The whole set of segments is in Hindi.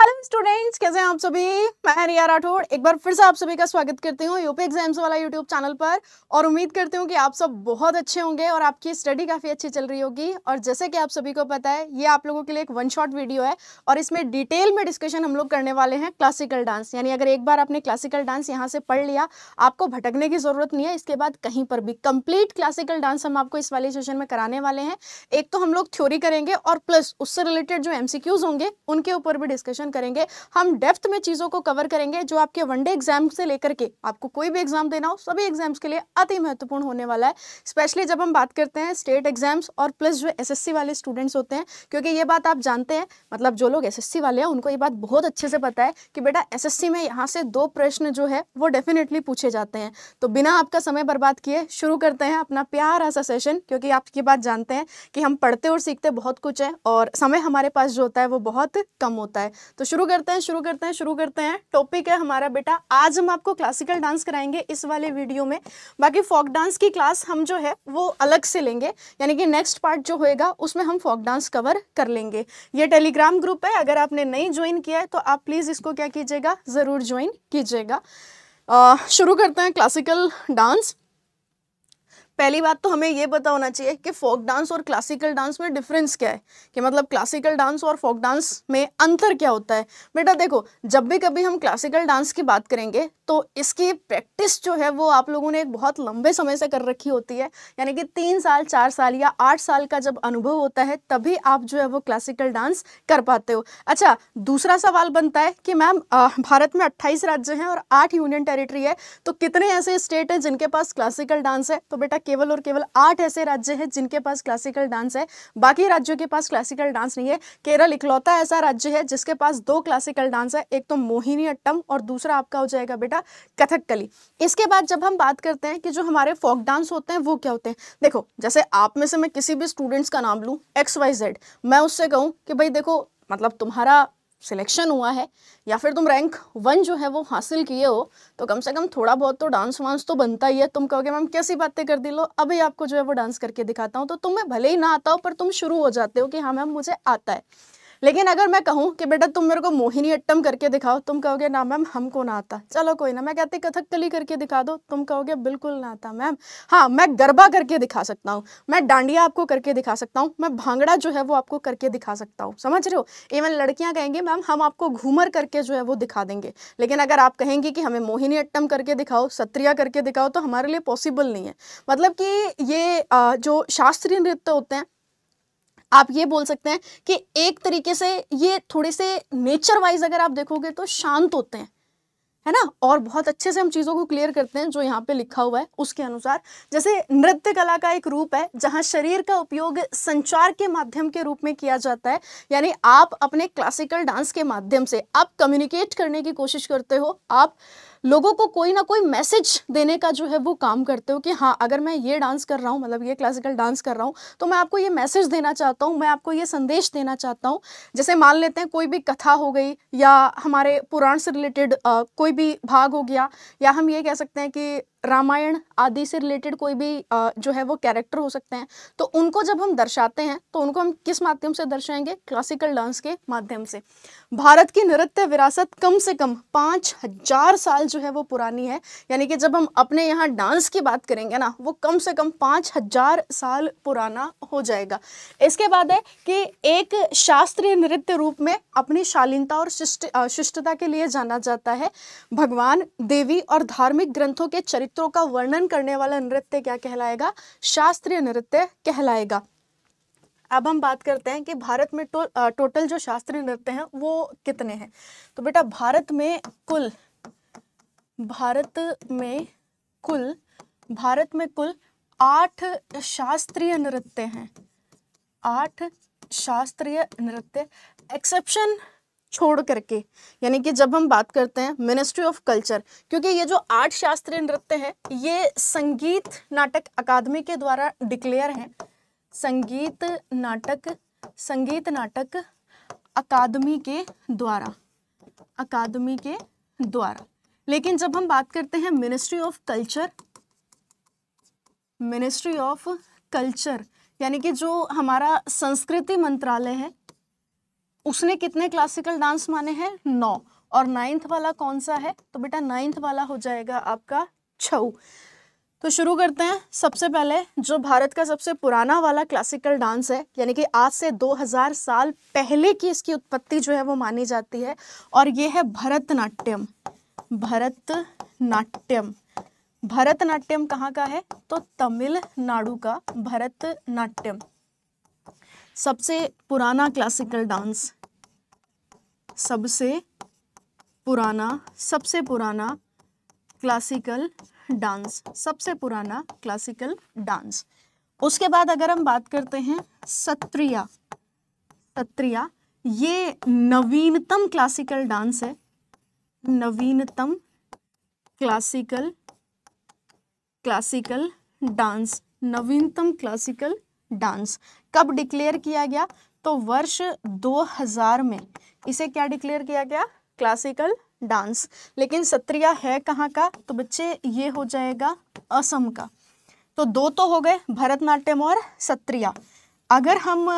हेलो स्टूडेंट्स, कैसे हैं आप सभी। मैं रिया राठौड़ एक बार फिर से आप सभी का स्वागत करती हूँ यूपी एग्जाम्स वाला यूट्यूब चैनल पर। और उम्मीद करती हूँ कि आप सब बहुत अच्छे होंगे और आपकी स्टडी काफ़ी अच्छी चल रही होगी। और जैसे कि आप सभी को पता है, ये आप लोगों के लिए एक वन शॉट वीडियो है और इसमें डिटेल में डिस्कशन हम लोग करने वाले हैं क्लासिकल डांस। यानी अगर एक बार आपने क्लासिकल डांस यहाँ से पढ़ लिया, आपको भटकने की ज़रूरत नहीं है इसके बाद कहीं पर भी। कंप्लीट क्लासिकल डांस हम आपको इस वाले सेशन में कराने वाले हैं। एक तो हम लोग थ्योरी करेंगे और प्लस उससे रिलेटेड जो MCQs होंगे उनके ऊपर भी डिस्कशन करेंगे। हम डेप्थ में चीज़ों को कवर करेंगे जो आपके वनडे एग्जाम से लेकर के आपको कोई भी एग्जाम देना हो, सभी एग्जाम्स के लिए अति महत्वपूर्ण होने वाला है। स्पेशली जब हम बात करते हैं स्टेट एग्जाम्स और प्लस जो SSC वाले स्टूडेंट्स होते हैं, क्योंकि ये बात आप जानते हैं, मतलब जो लोग SSC वाले हैं उनको ये बात बहुत अच्छे से पता है कि बेटा SSC में यहाँ से 2 प्रश्न जो है वो डेफिनेटली पूछे जाते हैं। तो बिना आपका समय बर्बाद किए शुरू करते हैं अपना प्यारा सा सेशन, क्योंकि आप ये बात जानते हैं कि हम पढ़ते और सीखते बहुत कुछ है और समय हमारे पास जो होता है वो बहुत कम होता है। तो शुरू करते हैं। टॉपिक है हमारा बेटा, आज हम आपको क्लासिकल डांस कराएंगे इस वाले वीडियो में। बाकी फोक डांस की क्लास हम जो है वो अलग से लेंगे, यानी कि नेक्स्ट पार्ट जो होएगा उसमें हम फोक डांस कवर कर लेंगे। ये टेलीग्राम ग्रुप है, अगर आपने नहीं ज्वाइन किया है तो आप प्लीज़ इसको क्या कीजिएगा, ज़रूर ज्वाइन कीजिएगा। शुरू करते हैं क्लासिकल डांस। पहली बात तो हमें ये पता होना चाहिए कि फोक डांस और क्लासिकल डांस में डिफरेंस क्या है, कि मतलब क्लासिकल डांस और फोक डांस में अंतर क्या होता है। बेटा देखो, जब भी कभी हम क्लासिकल डांस की बात करेंगे तो इसकी प्रैक्टिस जो है वो आप लोगों ने एक बहुत लंबे समय से कर रखी होती है, यानी कि 3 साल 4 साल या 8 साल का जब अनुभव होता है तभी आप जो है वो क्लासिकल डांस कर पाते हो। अच्छा, दूसरा सवाल बनता है कि मैम भारत में 28 राज्य हैं और 8 यूनियन टेरिटरी है, तो कितने ऐसे स्टेट हैं जिनके पास क्लासिकल डांस है। तो बेटा केवल और केवल 8 ऐसे राज्य हैं जिनके पास क्लासिकल डांस है, बाकी राज्यों के पास क्लासिकल डांस नहीं है। केरल इकलौता ऐसा राज्य है जिसके पास 2 क्लासिकल डांस है, एक तो मोहिनी अट्टम और दूसरा आपका हो जाएगा बेटा कथकली। इसके बाद जब हम बात करते हैं कि जो हमारे फोक डांस होते हैं वो क्या होते हैं, देखो जैसे आप में से मैं किसी भी स्टूडेंट्स का नाम लूँ XYZ, मैं उससे कहूँ कि भाई देखो, मतलब तुम्हारा सिलेक्शन हुआ है या फिर तुम रैंक 1 जो है वो हासिल किए हो, तो कम से कम थोड़ा बहुत तो डांस वांस तो बनता ही है। तुम कहोगे मैम कैसी बातें कर दी, लो अभी आपको जो है वो डांस करके दिखाता हूँ। तो तुम्हें भले ही ना आता हो पर तुम शुरू हो जाते हो कि हाँ मैम मुझे आता है। लेकिन अगर मैं कहूँ कि बेटा तुम मेरे को मोहिनी अट्टम करके दिखाओ, तुम कहोगे ना मैम हमको ना आता। चलो कोई ना, मैं कहती कथकली करके दिखा दो, तुम कहोगे बिल्कुल ना आता मैम। हाँ, मैं गरबा करके दिखा सकता हूँ, मैं डांडिया आपको करके दिखा सकता हूँ, मैं भांगड़ा जो है वो आपको करके दिखा सकता हूँ, समझ रहे हो। इवन लड़कियाँ कहेंगी मैम हम आपको घूमर करके जो है वो दिखा देंगे। लेकिन अगर आप कहेंगी कि हमें मोहिनी अट्टम करके दिखाओ, सत्रिया करके दिखाओ, तो हमारे लिए पॉसिबल नहीं है। मतलब कि ये जो शास्त्रीय नृत्य होते हैं, आप ये बोल सकते हैं कि एक तरीके से ये थोड़े से नेचर वाइज अगर आप देखोगे तो शांत होते हैं, है ना। और बहुत अच्छे से हम चीज़ों को क्लियर करते हैं जो यहाँ पे लिखा हुआ है उसके अनुसार। जैसे नृत्य कला का एक रूप है जहाँ शरीर का उपयोग संचार के माध्यम के रूप में किया जाता है, यानी आप अपने क्लासिकल डांस के माध्यम से आप कम्युनिकेट करने की कोशिश करते हो, आप लोगों को कोई ना कोई मैसेज देने का जो है वो काम करते हो कि हाँ अगर मैं ये डांस कर रहा हूँ, मतलब ये क्लासिकल डांस कर रहा हूँ, तो मैं आपको ये मैसेज देना चाहता हूँ, मैं आपको ये संदेश देना चाहता हूँ। जैसे मान लेते हैं कोई भी कथा हो गई या हमारे पुराण से रिलेटेड कोई भी भाग हो गया, या हम ये कह सकते हैं कि रामायण आदि से रिलेटेड कोई भी जो है वो कैरेक्टर हो सकते हैं, तो उनको जब हम दर्शाते हैं तो उनको हम किस माध्यम से दर्शाएंगे, क्लासिकल डांस के माध्यम से। भारत की नृत्य विरासत कम से कम 5000 साल जो है वो पुरानी है, यानी कि जब हम अपने यहाँ डांस की बात करेंगे ना, वो कम से कम 5000 साल पुराना हो जाएगा। इसके बाद है कि एक शास्त्रीय नृत्य रूप में अपनी शालीनता और शिष्टता के लिए जाना जाता है। भगवान, देवी और धार्मिक ग्रंथों के चरित्रों का वर्णन करने वाला नृत्य क्या कहलाएगा, शास्त्रीय नृत्य कहलाएगा। अब हम बात करते हैं कि भारत में टोटल जो शास्त्रीय नृत्य हैं वो कितने हैं। तो बेटा भारत में कुल 8 शास्त्रीय नृत्य हैं, 8 शास्त्रीय नृत्य, एक्सेप्शन छोड़ करके। यानी कि जब हम बात करते हैं मिनिस्ट्री ऑफ कल्चर, क्योंकि ये जो 8 शास्त्रीय नृत्य हैं ये संगीत नाटक अकादमी के द्वारा डिक्लेयर हैं, संगीत नाटक अकादमी के द्वारा। लेकिन जब हम बात करते हैं मिनिस्ट्री ऑफ कल्चर, यानी कि जो हमारा संस्कृति मंत्रालय है, उसने कितने क्लासिकल डांस माने हैं? 9। और 9th वाला कौन सा है? तो बेटा 9th वाला हो जाएगा आपका छऊ। तो शुरू करते हैं। सबसे पहले जो भारत का सबसे पुराना वाला क्लासिकल डांस है, यानी कि आज से 2000 साल पहले की इसकी उत्पत्ति जो है वो मानी जाती है, और ये है भरतनाट्यम। भरतनाट्यम। भरतनाट्यम कहाँ का है? तो तमिलनाडु का भरतनाट्यम। सबसे पुराना क्लासिकल डांस, सबसे पुराना क्लासिकल डांस, सबसे पुराना क्लासिकल डांस। उसके बाद अगर हम बात करते हैं सत्रिया, सत्रिया ये नवीनतम क्लासिकल डांस है, नवीनतम क्लासिकल डांस, नवीनतम क्लासिकल डांस। कब डिक्लेयर किया गया? तो वर्ष 2000 में इसे क्या डिक्लेयर किया गया? Classical dance. लेकिन सत्रिया है कहाँ का? तो बच्चे ये हो जाएगा असम का। तो दो तो हो गए, भरतनाट्यम और सत्रिया। अगर हम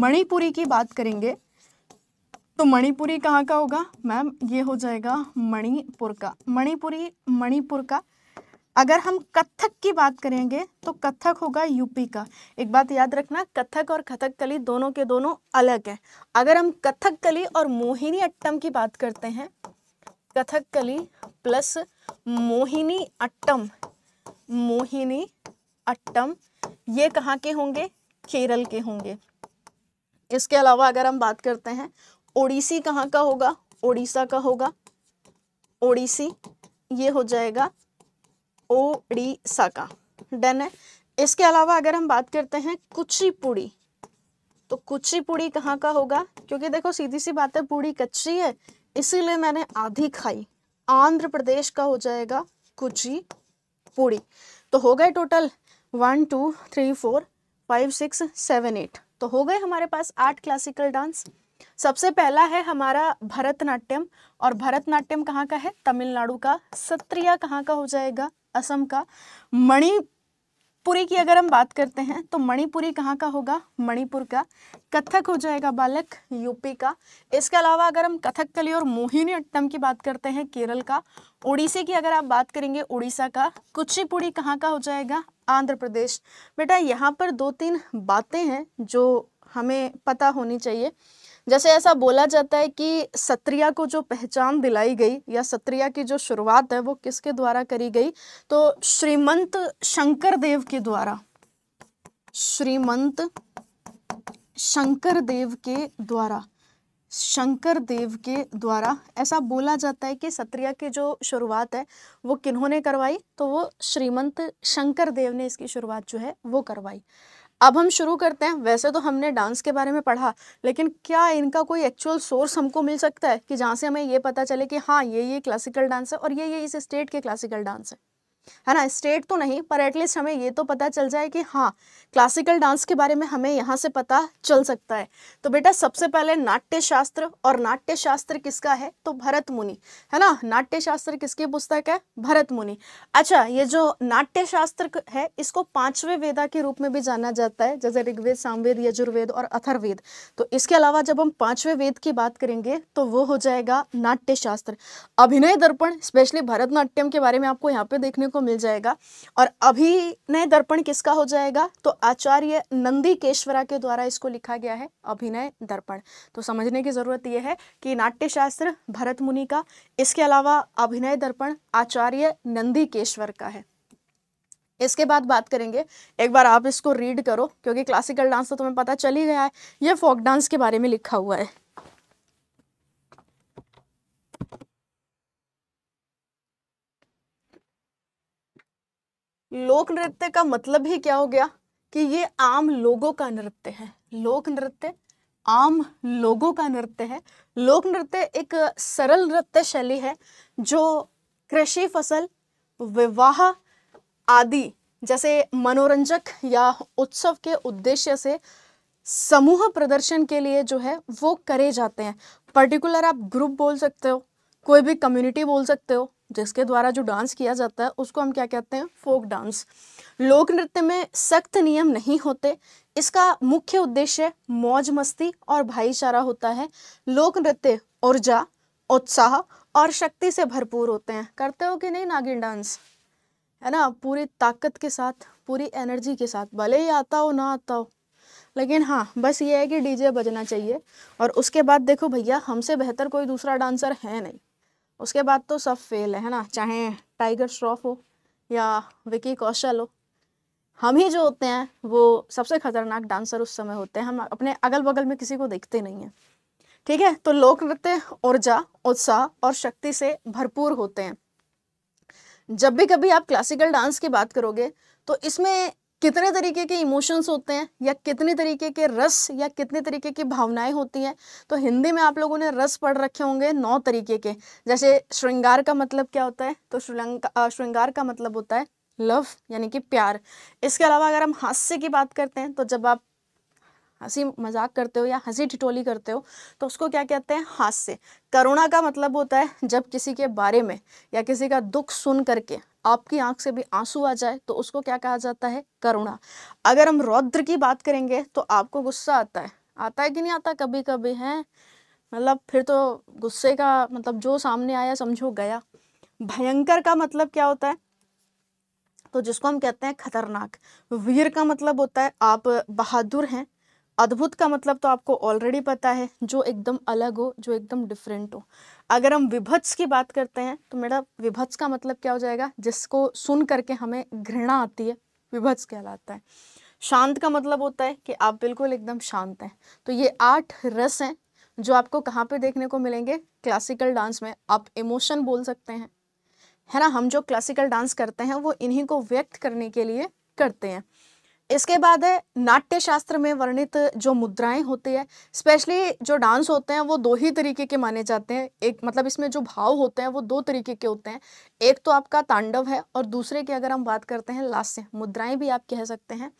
मणिपुरी की बात करेंगे तो मणिपुरी कहाँ का होगा मैम? ये हो जाएगा मणिपुर का। मणिपुर का। अगर हम कथक की बात करेंगे तो कथक होगा यूपी का। एक बात याद रखना, कथक और कथकली दोनों के दोनों अलग है। अगर हम कथकली और मोहिनी अट्टम की बात करते हैं, कथकली प्लस मोहिनी अट्टम ये कहाँ के होंगे? केरल के होंगे। इसके अलावा अगर हम बात करते हैं ओडिसी कहाँ का होगा? ओडिशा का होगा। ओडिसी ये हो जाएगा ओडिशा का। डन है। इसके अलावा अगर हम बात करते हैं कुचिपुड़ी, तो कुचिपुड़ी कहाँ का होगा? क्योंकि देखो सीधी सी बात है, पूड़ी कच्ची है इसीलिए मैंने आधी खाई। आंध्र प्रदेश का हो जाएगा कुचिपुड़ी। तो हो गए टोटल 1 2 3 4 5 6 7 8। तो हो गए हमारे पास 8 क्लासिकल डांस। सबसे पहला है हमारा भरतनाट्यम, और भरतनाट्यम कहाँ का है? तमिलनाडु का। सत्रिया कहाँ का हो जाएगा? असम का। मणिपुरी की अगर हम बात करते हैं तो मणिपुरी कहाँ का होगा? मणिपुर का। कथक हो जाएगा बालक यूपी का। इसके अलावा अगर हम कथकली और मोहिनी अट्टम की बात करते हैं केरल का। ओडिसी की अगर आप बात करेंगे उड़ीसा का। कुचिपुड़ी कहाँ का हो जाएगा? आंध्र प्रदेश। बेटा यहाँ पर 2-3 बातें हैं जो हमें पता होनी चाहिए। जैसे ऐसा बोला जाता है कि सत्रिया को जो पहचान दिलाई गई या सत्रिया की जो शुरुआत है वो किसके द्वारा करी गई? तो श्रीमंत शंकरदेव के द्वारा। श्रीमंत शंकरदेव के द्वारा ऐसा बोला जाता है कि सत्रिया की जो शुरुआत है वो किन्होंने करवाई? तो वो श्रीमंत शंकरदेव ने इसकी शुरुआत जो है वो करवाई। अब हम शुरू करते हैं। वैसे तो हमने डांस के बारे में पढ़ा, लेकिन क्या इनका कोई एक्चुअल सोर्स हमको मिल सकता है कि जहाँ से हमें ये पता चले कि हाँ ये क्लासिकल डांस है और ये इस स्टेट के क्लासिकल डांस है ना? स्टेट तो नहीं, पर एटलीस्ट हमें ये तो पता चल जाए कि हाँ क्लासिकल डांस के बारे में हमें यहाँ से पता चल सकता है। तो बेटा सबसे पहले नाट्य शास्त्र, और नाट्य शास्त्र किसका है? तो भरत मुनि, है ना? नाट्य शास्त्र किसकी पुस्तक है? भरत मुनि। अच्छा, ये जो नाट्य शास्त्र है इसको 5वें वेदा के रूप में भी जाना जाता है, जैसे ऋग्वेद, सामवेद, यजुर्वेद और अथर्ववेद। तो इसके अलावा जब हम 5वें वेद की बात करेंगे तो वो हो जाएगा नाट्य शास्त्र। अभिनय दर्पण स्पेशली भरतनाट्यम के बारे में आपको यहाँ पे देखने को मिल जाएगा। और अभिनय दर्पण किसका हो जाएगा? तो आचार्य नंदीकेश्वरा के द्वारा इसको लिखा गया है, अभिनय दर्पण। तो समझने की जरूरत यह है कि नाट्य शास्त्र भरत मुनि का, इसके अलावा अभिनय दर्पण आचार्य नंदीकेश्वर का है। इसके बाद बात करेंगे, एक बार आप इसको रीड करो क्योंकि क्लासिकल डांस तो तुम्हें पता चल ही गया है, ये फोक डांस के बारे में लिखा हुआ है। लोक नृत्य का मतलब ही क्या हो गया कि ये आम लोगों का नृत्य है। लोक नृत्य आम लोगों का नृत्य है। लोक नृत्य एक सरल नृत्य शैली है जो कृषि, फसल, विवाह आदि जैसे मनोरंजक या उत्सव के उद्देश्य से समूह प्रदर्शन के लिए जो है वो करे जाते हैं। पर्टिकुलर आप ग्रुप बोल सकते हो, कोई भी कम्युनिटी बोल सकते हो, जिसके द्वारा जो डांस किया जाता है उसको हम क्या कहते हैं, फोक डांस। लोक नृत्य में सख्त नियम नहीं होते। इसका मुख्य उद्देश्य मौज मस्ती और भाईचारा होता है। लोक नृत्य ऊर्जा, उत्साह और शक्ति से भरपूर होते हैं। करते हो कि नहीं नागिन डांस, है ना, पूरी ताकत के साथ, पूरी एनर्जी के साथ, भले ही आता हो ना आता हो, लेकिन हाँ बस ये है कि डीजे बजना चाहिए। और उसके बाद देखो भैया, हमसे बेहतर कोई दूसरा डांसर है नहीं, उसके बाद तो सब फेल है ना, चाहे टाइगर श्रॉफ हो या विकी कौशल हो, हम ही जो होते हैं वो सबसे खतरनाक डांसर उस समय होते हैं। हम अपने अगल बगल में किसी को देखते नहीं हैं, ठीक है। तो लोक नृत्य ऊर्जा, उत्साह और शक्ति से भरपूर होते हैं। जब भी कभी आप क्लासिकल डांस की बात करोगे तो इसमें कितने तरीके के इमोशंस होते हैं, या कितने तरीके के रस, या कितने तरीके की भावनाएं होती हैं। तो हिंदी में आप लोगों ने रस पढ़ रखे होंगे 9 तरीके के। जैसे श्रृंगार का मतलब क्या होता है, तो श्रृंगार का मतलब होता है लव, यानी कि प्यार। इसके अलावा अगर हम हास्य की बात करते हैं, तो जब आप हंसी मजाक करते हो या हंसी ठिठोली करते हो तो उसको क्या कहते हैं, हास्य। करुणा का मतलब होता है जब किसी के बारे में या किसी का दुख सुन करके आपकी आंख से भी आंसू आ जाए तो उसको क्या कहा जाता है, करुणा। अगर हम रौद्र की बात करेंगे तो आपको गुस्सा आता है कि नहीं आता, कभी कभी है, मतलब फिर तो गुस्से का मतलब जो सामने आया समझो गया। भयंकर का मतलब क्या होता है, तो जिसको हम कहते हैं खतरनाक। वीर का मतलब होता है आप बहादुर हैं। अद्भुत का मतलब तो आपको ऑलरेडी पता है, जो एकदम अलग हो, जो एकदम डिफरेंट हो। अगर हम विभत्स की बात करते हैं तो मेरा विभत्स का मतलब क्या हो जाएगा, जिसको सुन करके हमें घृणा आती है, विभत्स कहलाता है। शांत का मतलब होता है कि आप बिल्कुल एकदम शांत हैं। तो ये 8 रस हैं जो आपको कहाँ पे देखने को मिलेंगे, क्लासिकल डांस में। आप इमोशन बोल सकते हैं, है ना। हम जो क्लासिकल डांस करते हैं वो इन्हीं को व्यक्त करने के लिए करते हैं। इसके बाद है नाट्य शास्त्र में वर्णित जो मुद्राएं होती है, स्पेशली जो डांस होते हैं वो 2 ही तरीके के माने जाते हैं। एक मतलब इसमें जो भाव होते हैं वो 2 तरीके के होते हैं। एक तो आपका तांडव है और दूसरे की अगर हम बात करते हैं लास्य, मुद्राएं भी आप कह सकते हैं।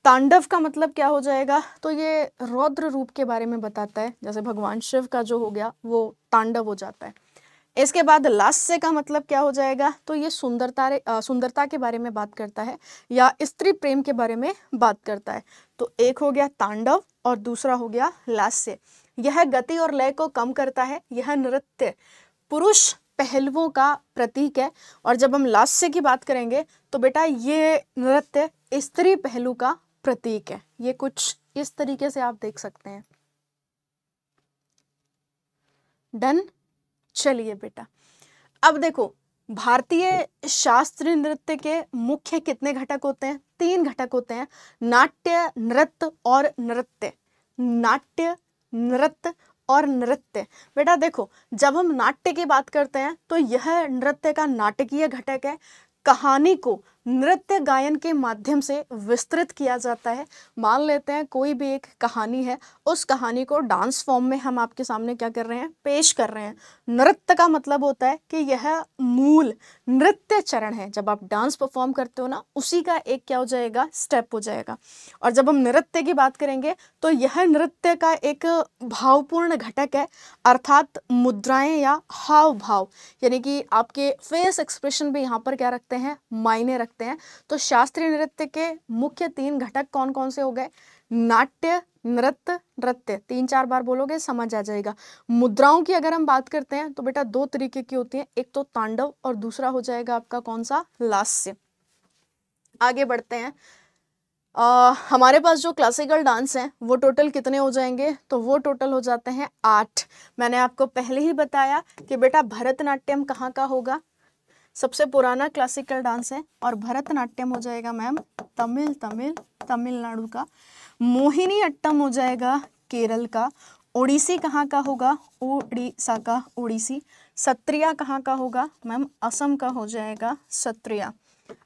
तांडव का मतलब क्या हो जाएगा, तो ये रौद्र रूप के बारे में बताता है, जैसे भगवान शिव का जो हो गया वो तांडव हो जाता है। इसके बाद लास्य का मतलब क्या हो जाएगा, तो ये सुंदरता के बारे में बात करता है या स्त्री प्रेम के बारे में बात करता है। तो एक हो गया तांडव और दूसरा हो गया लास्य। यह गति और लय को कम करता है। यह नृत्य पुरुष पहलुओं का प्रतीक है। और जब हम लास्य की बात करेंगे तो बेटा ये नृत्य स्त्री पहलू का प्रतीक है। ये कुछ इस तरीके से आप देख सकते हैं। डन। चलिए बेटा, अब देखो भारतीय शास्त्रीय नृत्य के मुख्य कितने घटक होते हैं, 3 घटक होते हैं, नाट्य, नृत्य और नृत्य। नाट्य, नृत्य और नृत्य। बेटा देखो, जब हम नाट्य की बात करते हैं तो यह नृत्य का नाटकीय घटक है। कहानी को नृत्य गायन के माध्यम से विस्तृत किया जाता है। मान लेते हैं कोई भी एक कहानी है, उस कहानी को डांस फॉर्म में हम आपके सामने क्या कर रहे हैं, पेश कर रहे हैं। नृत्य का मतलब होता है कि यह मूल नृत्य चरण है, जब आप डांस परफॉर्म करते हो ना, उसी का एक क्या हो जाएगा, स्टेप हो जाएगा। और जब हम नृत्य की बात करेंगे तो यह नृत्य का एक भावपूर्ण घटक है, अर्थात मुद्राएं या हाव भाव, यानी कि आपके फेस एक्सप्रेशन भी यहाँ पर क्या रखते हैं, मायने रखते हैं। तो शास्त्रीय नृत्य के मुख्य 3 घटक कौन कौन से हो गए, नाट्य, नृत्य, नृत्य। 3-4 बार बोलोगे समझ आ जाएगा। मुद्राओं की अगर हम बात करते हैं तो बेटा 2 तरीके की होती हैं, एक तो तांडव और दूसरा हो जाएगा आपका कौन सा, लास्य। आगे बढ़ते हैं। हमारे पास जो क्लासिकल डांस हैं वो टोटल कितने हो जाएंगे, तो वो टोटल हो जाते हैं 8। मैंने आपको पहले ही बताया कि बेटा भरतनाट्यम कहाँ का होगा, सबसे पुराना क्लासिकल डांस है, और भरतनाट्यम हो जाएगा मैम तमिलनाडु का। मोहिनी अट्टम हो जाएगा केरल का। ओडिसी कहाँ का होगा, ओडिशा का ओडिसी। सत्रिया कहाँ का होगा मैम, असम का हो जाएगा सत्रिया।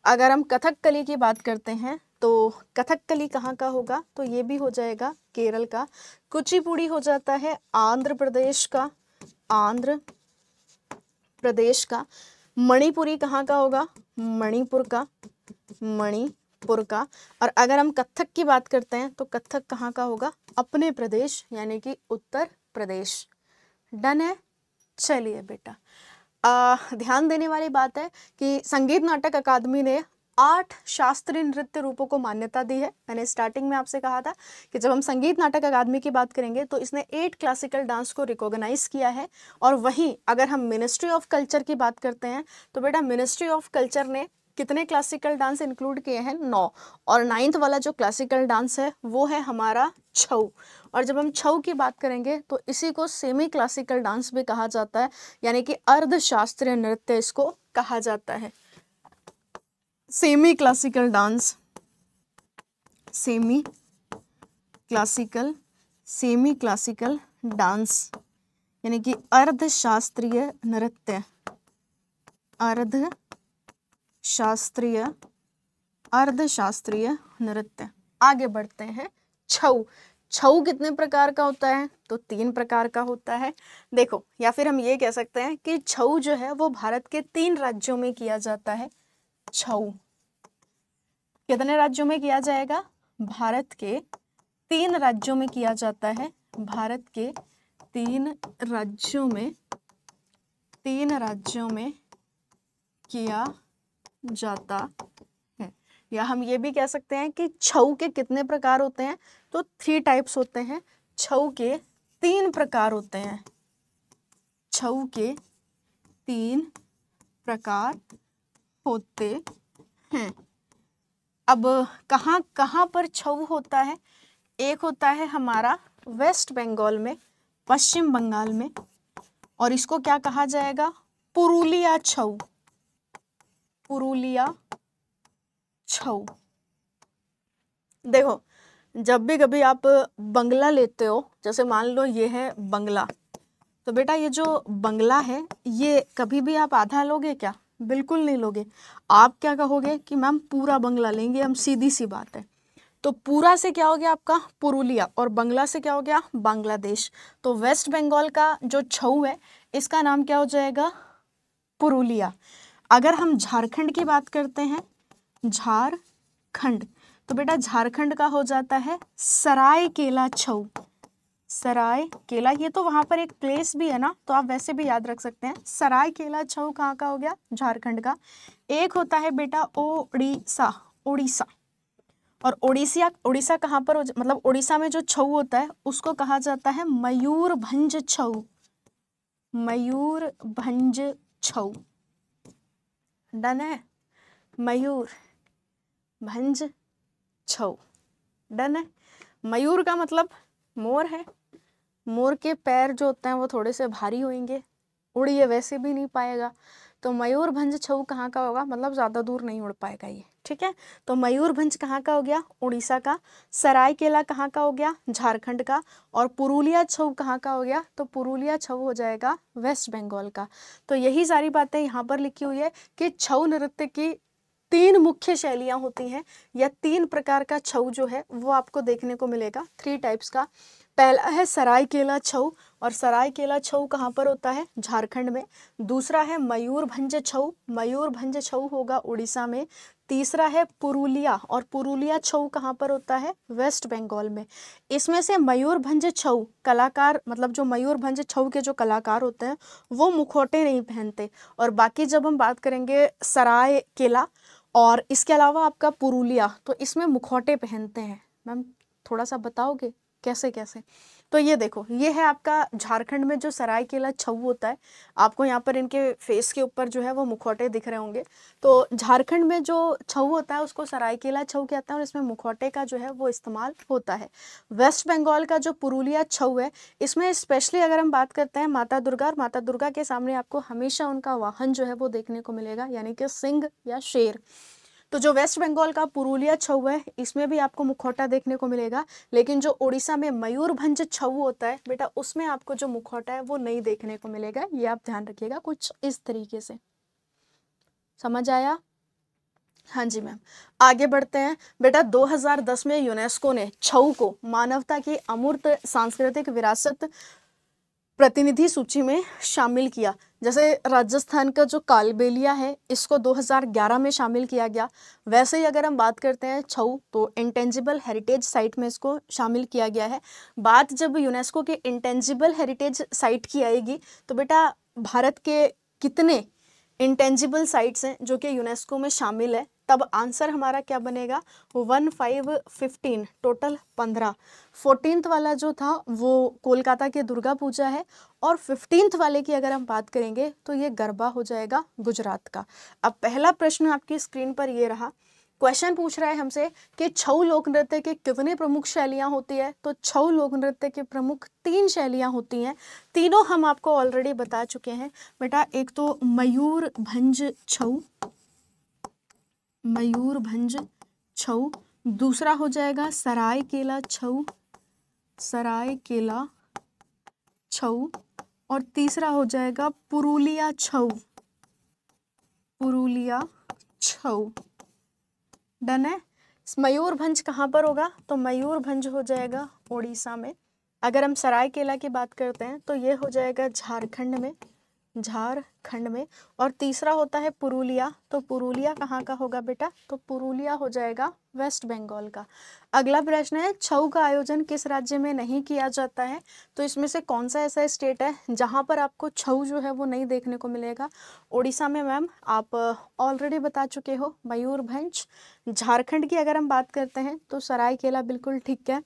अगर हम कथकली की बात करते हैं तो कथकली कहाँ का होगा, तो ये भी हो जाएगा केरल का। कुचिपुड़ी हो जाता है आंध्र प्रदेश का, आंध्र प्रदेश का। मणिपुरी कहाँ का होगा, मणिपुर का, मणिपुर का। और अगर हम कथक की बात करते हैं तो कथक कहाँ का होगा, अपने प्रदेश यानी कि उत्तर प्रदेश। डन है। चलिए बेटा, ध्यान देने वाली बात है कि संगीत नाटक अकादमी ने 8 शास्त्रीय नृत्य रूपों को मान्यता दी है। मैंने स्टार्टिंग में आपसे कहा था कि जब हम संगीत नाटक अकादमी की बात करेंगे तो इसने 8 क्लासिकल डांस को रिकॉग्नाइज किया है। और वहीं अगर हम मिनिस्ट्री ऑफ कल्चर की बात करते हैं तो बेटा मिनिस्ट्री ऑफ कल्चर ने कितने क्लासिकल डांस इंक्लूड किए हैं? 9। और 9th वाला जो क्लासिकल डांस है वो है हमारा छऊ। और जब हम छऊ की बात करेंगे तो इसी को सेमी क्लासिकल डांस भी कहा जाता है, यानी कि अर्धशास्त्रीय नृत्य इसको कहा जाता है। Semi classical dance, semi classical dance यानी कि अर्धशास्त्रीय नृत्य, अर्धशास्त्रीय नृत्य। आगे बढ़ते हैं। छऊ, छऊ कितने प्रकार का होता है? तो 3 प्रकार का होता है। देखो, या फिर हम ये कह सकते हैं कि छऊ जो है वो भारत के 3 राज्यों में किया जाता है। छऊ कितने राज्यों में किया जाएगा? भारत के 3 राज्यों में किया जाता है। भारत के 3 राज्यों में किया जाता है। या हम ये भी कह सकते हैं कि छऊ के कितने प्रकार होते हैं? तो 3 टाइप्स होते हैं। छऊ के 3 प्रकार होते हैं। छऊ के 3 प्रकार होते हैं। अब कहाँ पर छऊ होता है? एक होता है हमारा वेस्ट बंगाल में, पश्चिम बंगाल में, और इसको क्या कहा जाएगा? पुरुलिया छऊ। पुरुलिया छऊ। देखो, जब भी कभी आप बंगला लेते हो, जैसे मान लो ये है बंगला, तो बेटा ये जो बंगला है ये कभी भी आप आधा लोगे क्या? बिल्कुल नहीं लोगे। आप क्या कहोगे कि मैम पूरा बंगला लेंगे हम, सीधी सी बात है। तो पूरा से क्या हो गया आपका? पुरुलिया, और बंगला से क्या हो गया? बांग्लादेश। तो वेस्ट बंगाल का जो छऊ है इसका नाम क्या हो जाएगा? पुरुलिया। अगर हम झारखंड की बात करते हैं, झारखंड, तो बेटा झारखंड का हो जाता है सरायकेला छऊ। सरायकेला, ये तो वहां पर एक प्लेस भी है ना, तो आप वैसे भी याद रख सकते हैं। सरायकेला छऊ कहाँ का हो गया? झारखंड का। एक होता है बेटा ओडिशा, उड़ीसा। और उड़ीसा कहाँ पर मतलब उड़ीसा में जो छऊ होता है उसको कहा जाता है मयूरभंज छऊ। मयूरभंज छऊ, डन है? मयूरभंज छऊ, डन है? मयूर का मतलब मोर है। मोर के पैर जो होते हैं वो थोड़े से भारी होंगे, उड़ ये वैसे भी नहीं पाएगा। तो मयूरभंज छऊ कहाँ का होगा? मतलब ज़्यादा दूर नहीं उड़ पाएगा ये, ठीक है? तो मयूरभंज कहाँ का हो गया? उड़ीसा का। सरायकेला कहाँ का हो गया? झारखंड का। और पुरुलिया छऊ कहाँ का हो गया? तो पुरुलिया छऊ हो जाएगा वेस्ट बंगाल का। तो यही सारी बातें यहाँ पर लिखी हुई है कि छऊ नृत्य की 3 मुख्य शैलियाँ होती हैं, या 3 प्रकार का छऊ जो है वो आपको देखने को मिलेगा, 3 टाइप्स का। पहला है सरायकेला छऊ, और सरायकेला छऊ कहाँ पर होता है? झारखंड में। दूसरा है मयूरभंज छऊ, मयूरभंज छऊ होगा उड़ीसा में। तीसरा है पुरुलिया, और पुरुलिया छऊ कहाँ पर होता है? वेस्ट बंगाल में। इसमें से मयूरभंज छऊ कलाकार, मतलब जो मयूरभंज छऊ के जो कलाकार होते हैं वो मुखौटे नहीं पहनते। और बाकी जब हम बात करेंगे सरायकेला और इसके अलावा आपका पुरुलिया, तो इसमें मुखौटे पहनते हैं। मैम थोड़ा सा बताओगे कैसे कैसे? तो ये देखो, ये है आपका झारखंड में जो सरायकेला छऊ होता है। आपको यहाँ पर इनके फेस के ऊपर जो है वो मुखौटे दिख रहे होंगे। तो झारखंड में जो छऊ होता है उसको सरायकेला छऊ कहते हैं, और इसमें मुखौटे का जो है वो इस्तेमाल होता है। वेस्ट बंगाल का जो पुरुलिया छऊ है, इसमें स्पेशली अगर हम बात करते हैं माता दुर्गा, और माता दुर्गा के सामने आपको हमेशा उनका वाहन जो है वो देखने को मिलेगा, यानी कि सिंह या शेर। तो जो वेस्ट बंगाल का पुरुलिया छऊ है इसमें भी आपको मुखौटा देखने को मिलेगा, लेकिन जो उड़ीसा में मयूरभंज छऊ होता है बेटा उसमें आपको जो मुखौटा है वो नहीं देखने को मिलेगा। ये आप ध्यान रखिएगा, कुछ इस तरीके से। समझ आया? हाँ जी मैम। आगे बढ़ते हैं बेटा। 2010 में यूनेस्को ने छऊ को मानवता की अमूर्त सांस्कृतिक विरासत प्रतिनिधि सूची में शामिल किया। जैसे राजस्थान का जो कालबेलिया है इसको 2011 में शामिल किया गया, वैसे ही अगर हम बात करते हैं छऊ तो इंटेंजिबल हेरिटेज साइट में इसको शामिल किया गया है। बात जब यूनेस्को के इंटेंजिबल हेरिटेज साइट की आएगी तो बेटा भारत के कितने इंटेंजिबल साइट्स हैं जो कि यूनेस्को में शामिल है, तब आंसर हमारा क्या बनेगा 1 5 15, टोटल 15। 14th वाला जो था वो कोलकाता के दुर्गा पूजा है, और 15th वाले की अगर हम बात करेंगे तो ये गरबा हो जाएगा गुजरात का। अब पहला प्रश्न आपकी स्क्रीन पर ये रहा, क्वेश्चन पूछ रहा है हमसे कि छऊ लोक नृत्य के कितने प्रमुख शैलियां होती है। तो छऊ लोक नृत्य के प्रमुख 3 शैलियां होती हैं, तीनों हम आपको ऑलरेडी बता चुके हैं बेटा। एक तो मयूरभंज छऊ, मयूरभंज छऊ, दूसरा हो जाएगा सरायकेला छऊ, सरायकेला छऊ, और तीसरा हो जाएगा पुरुलिया छऊ, पुरुलिया छऊ। डन है। मयूरभंज कहाँ पर होगा, तो मयूरभंज हो जाएगा उड़ीसा में। अगर हम सरायकेला की बात करते हैं तो ये हो जाएगा झारखंड में, झारखंड में। और तीसरा होता है पुरुलिया, तो पुरुलिया कहाँ का होगा बेटा, तो पुरुलिया हो जाएगा वेस्ट बंगाल का। अगला प्रश्न है, छऊ का आयोजन किस राज्य में नहीं किया जाता है। तो इसमें से कौन सा ऐसा स्टेट है जहाँ पर आपको छऊ जो है वो नहीं देखने को मिलेगा। उड़ीसा में मैम आप ऑलरेडी बता चुके हो मयूरभंज। झारखंड की अगर हम बात करते हैं तो सरायकेला बिल्कुल ठीक है।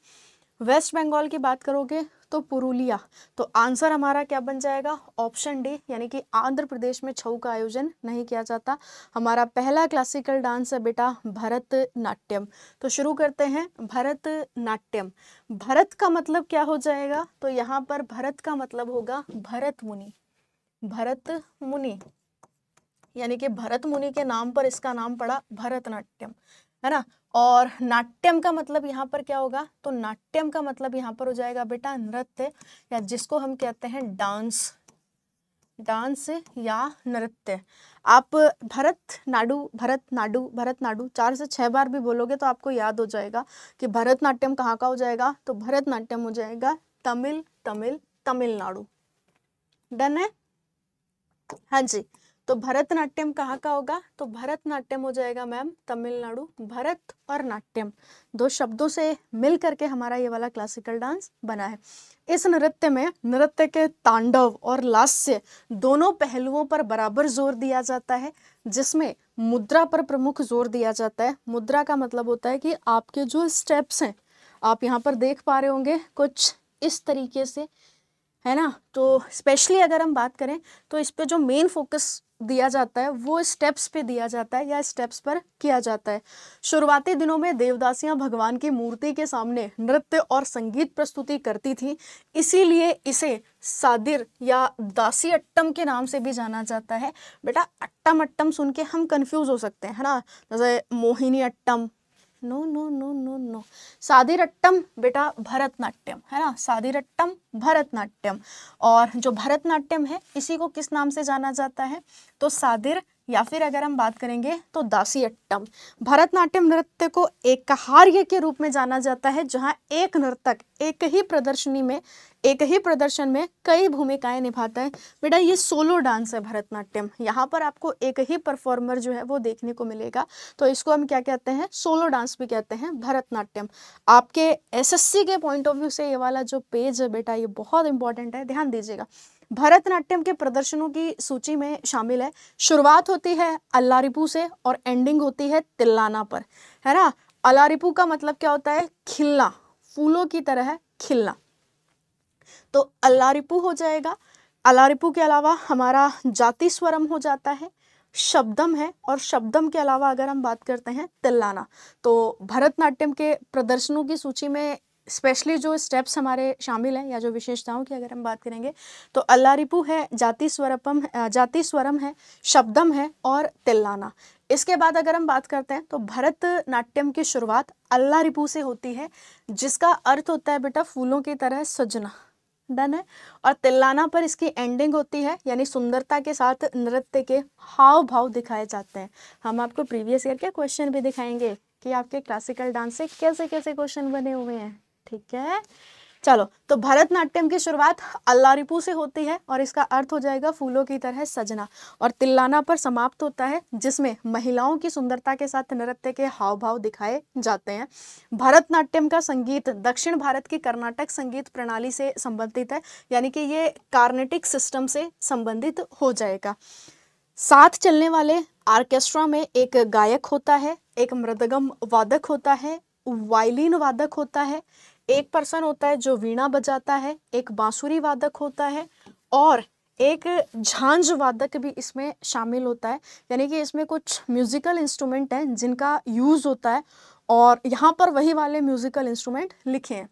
वेस्ट बंगाल की बात करोगे तो पुरुलिया। तो आंसर हमारा क्या बन जाएगा, ऑप्शन डी, यानी कि आंध्र प्रदेश में छऊ का आयोजन नहीं किया जाता। हमारा पहला क्लासिकल डांस है बेटा भरतनाट्यम। तो शुरू करते हैं भरतनाट्यम। भरत का मतलब क्या हो जाएगा, तो यहाँ पर भरत का मतलब होगा भरत मुनि, भरत मुनि, यानी कि भरत मुनि के नाम पर इसका नाम पड़ा भरतनाट्यम, है ना। और नाट्यम का मतलब यहाँ पर क्या होगा, तो नाट्यम का मतलब यहाँ पर हो जाएगा बेटा नृत्य, या जिसको हम कहते हैं डांस, डांस या नृत्य। आप भरतनाडु, भरतनाडु, भरतनाडु 4 से 6 बार भी बोलोगे तो आपको याद हो जाएगा कि भरतनाट्यम कहाँ का हो जाएगा, तो भरतनाट्यम हो जाएगा तमिलनाडु। डन है, हाँ जी। तो भरतनाट्यम कहाँ का होगा, तो भरतनाट्यम हो जाएगा मैम तमिलनाडु। भरत और नाट्यम 2 शब्दों से मिल करके हमारा ये वाला क्लासिकल डांस बना है। इस नृत्य में नृत्य के तांडव और लास्य दोनों पहलुओं पर बराबर जोर दिया जाता है, जिसमें मुद्रा पर प्रमुख जोर दिया जाता है। मुद्रा का मतलब होता है कि आपके जो स्टेप्स हैं, आप यहाँ पर देख पा रहे होंगे कुछ इस तरीके से, है ना। तो स्पेशली अगर हम बात करें तो इस पे जो मेन फोकस दिया जाता है वो स्टेप्स पे दिया जाता है, या स्टेप्स पर किया जाता है। शुरुआती दिनों में देवदासियां भगवान की मूर्ति के सामने नृत्य और संगीत प्रस्तुति करती थी, इसीलिए इसे सादिर या दासी अट्टम के नाम से भी जाना जाता है। बेटा अट्टम अट्टम सुन के हम कंफ्यूज हो सकते हैं, है ना, जैसे Mohiniyattam, no no no no no, Sadirattam बेटा भरतनाट्यम, है ना, सादिरट्टम भरतनाट्यम। और जो भरतनाट्यम है इसी को किस नाम से जाना जाता है, तो सादिर, या फिर अगर हम बात करेंगे तो दासी अट्टम। भरतनाट्यम नृत्य को एक कार्य के रूप में जाना जाता है, जहां एक नर्तक एक ही प्रदर्शन में कई भूमिकाएं निभाता है। बेटा ये सोलो डांस है भरतनाट्यम, यहाँ पर आपको एक ही परफॉर्मर जो है वो देखने को मिलेगा, तो इसको हम क्या कहते हैं, सोलो डांस भी कहते हैं भरतनाट्यम। आपके एसएससी के पॉइंट ऑफ व्यू से ये वाला जो पेज है बेटा ये बहुत इंपॉर्टेंट है, ध्यान दीजिएगा। भरतनाट्यम के प्रदर्शनों की सूची में शामिल है। शुरुआत होती है अल्लारिपू से और एंडिंग होती है तिल्लाना पर, है ना। अल्लारिपू का मतलब क्या होता है, खिलना, फूलों की तरह खिलना, तो अल्लारिपू हो जाएगा। अल्लारिपू के अलावा हमारा जाति स्वरम हो जाता है, शब्दम है, और शब्दम के अलावा अगर हम बात करते हैं तिल्लाना। तो भरतनाट्यम के प्रदर्शनों की सूची में स्पेशली जो स्टेप्स हमारे शामिल हैं या जो विशेषताओं की अगर हम बात करेंगे तो अल्लारिपू है, जाति स्वरम है, शब्दम है और तिल्लाना। इसके बाद अगर हम बात करते हैं तो भरतनाट्यम की शुरुआत अल्लारिपू से होती है, जिसका अर्थ होता है बेटा फूलों की तरह सजना, डन है। और तिल्लाना पर इसकी एंडिंग होती है, यानी सुंदरता के साथ नृत्य के हाव भाव दिखाए जाते हैं। हम आपको प्रीवियस ईयर के क्वेश्चन भी दिखाएंगे कि आपके क्लासिकल डांस से कैसे कैसे क्वेश्चन बने हुए हैं, ठीक है। चलो, तो भरतनाट्यम की शुरुआत अल्लारिपू से होती है और इसका अर्थ हो जाएगा फूलों की तरह सजना, और तिल्लाना पर समाप्त होता है, जिसमें महिलाओं की सुंदरता के साथ नृत्य के हाव भाव दिखाए जाते हैं। भरतनाट्यम का संगीत दक्षिण भारत की कर्नाटक संगीत प्रणाली से संबंधित है, यानी कि ये कार्नेटिक सिस्टम से संबंधित हो जाएगा। साथ चलने वाले ऑर्केस्ट्रा में एक गायक होता है, एक मृदंगम वादक होता है, वायलिन वादक होता है, एक पर्सन होता है जो वीणा बजाता है, एक बांसुरी वादक होता है और एक झांझ वादक भी इसमें शामिल होता है। यानी कि इसमें कुछ म्यूजिकल इंस्ट्रूमेंट हैं जिनका यूज होता है और यहाँ पर वही वाले म्यूजिकल इंस्ट्रूमेंट लिखे हैं।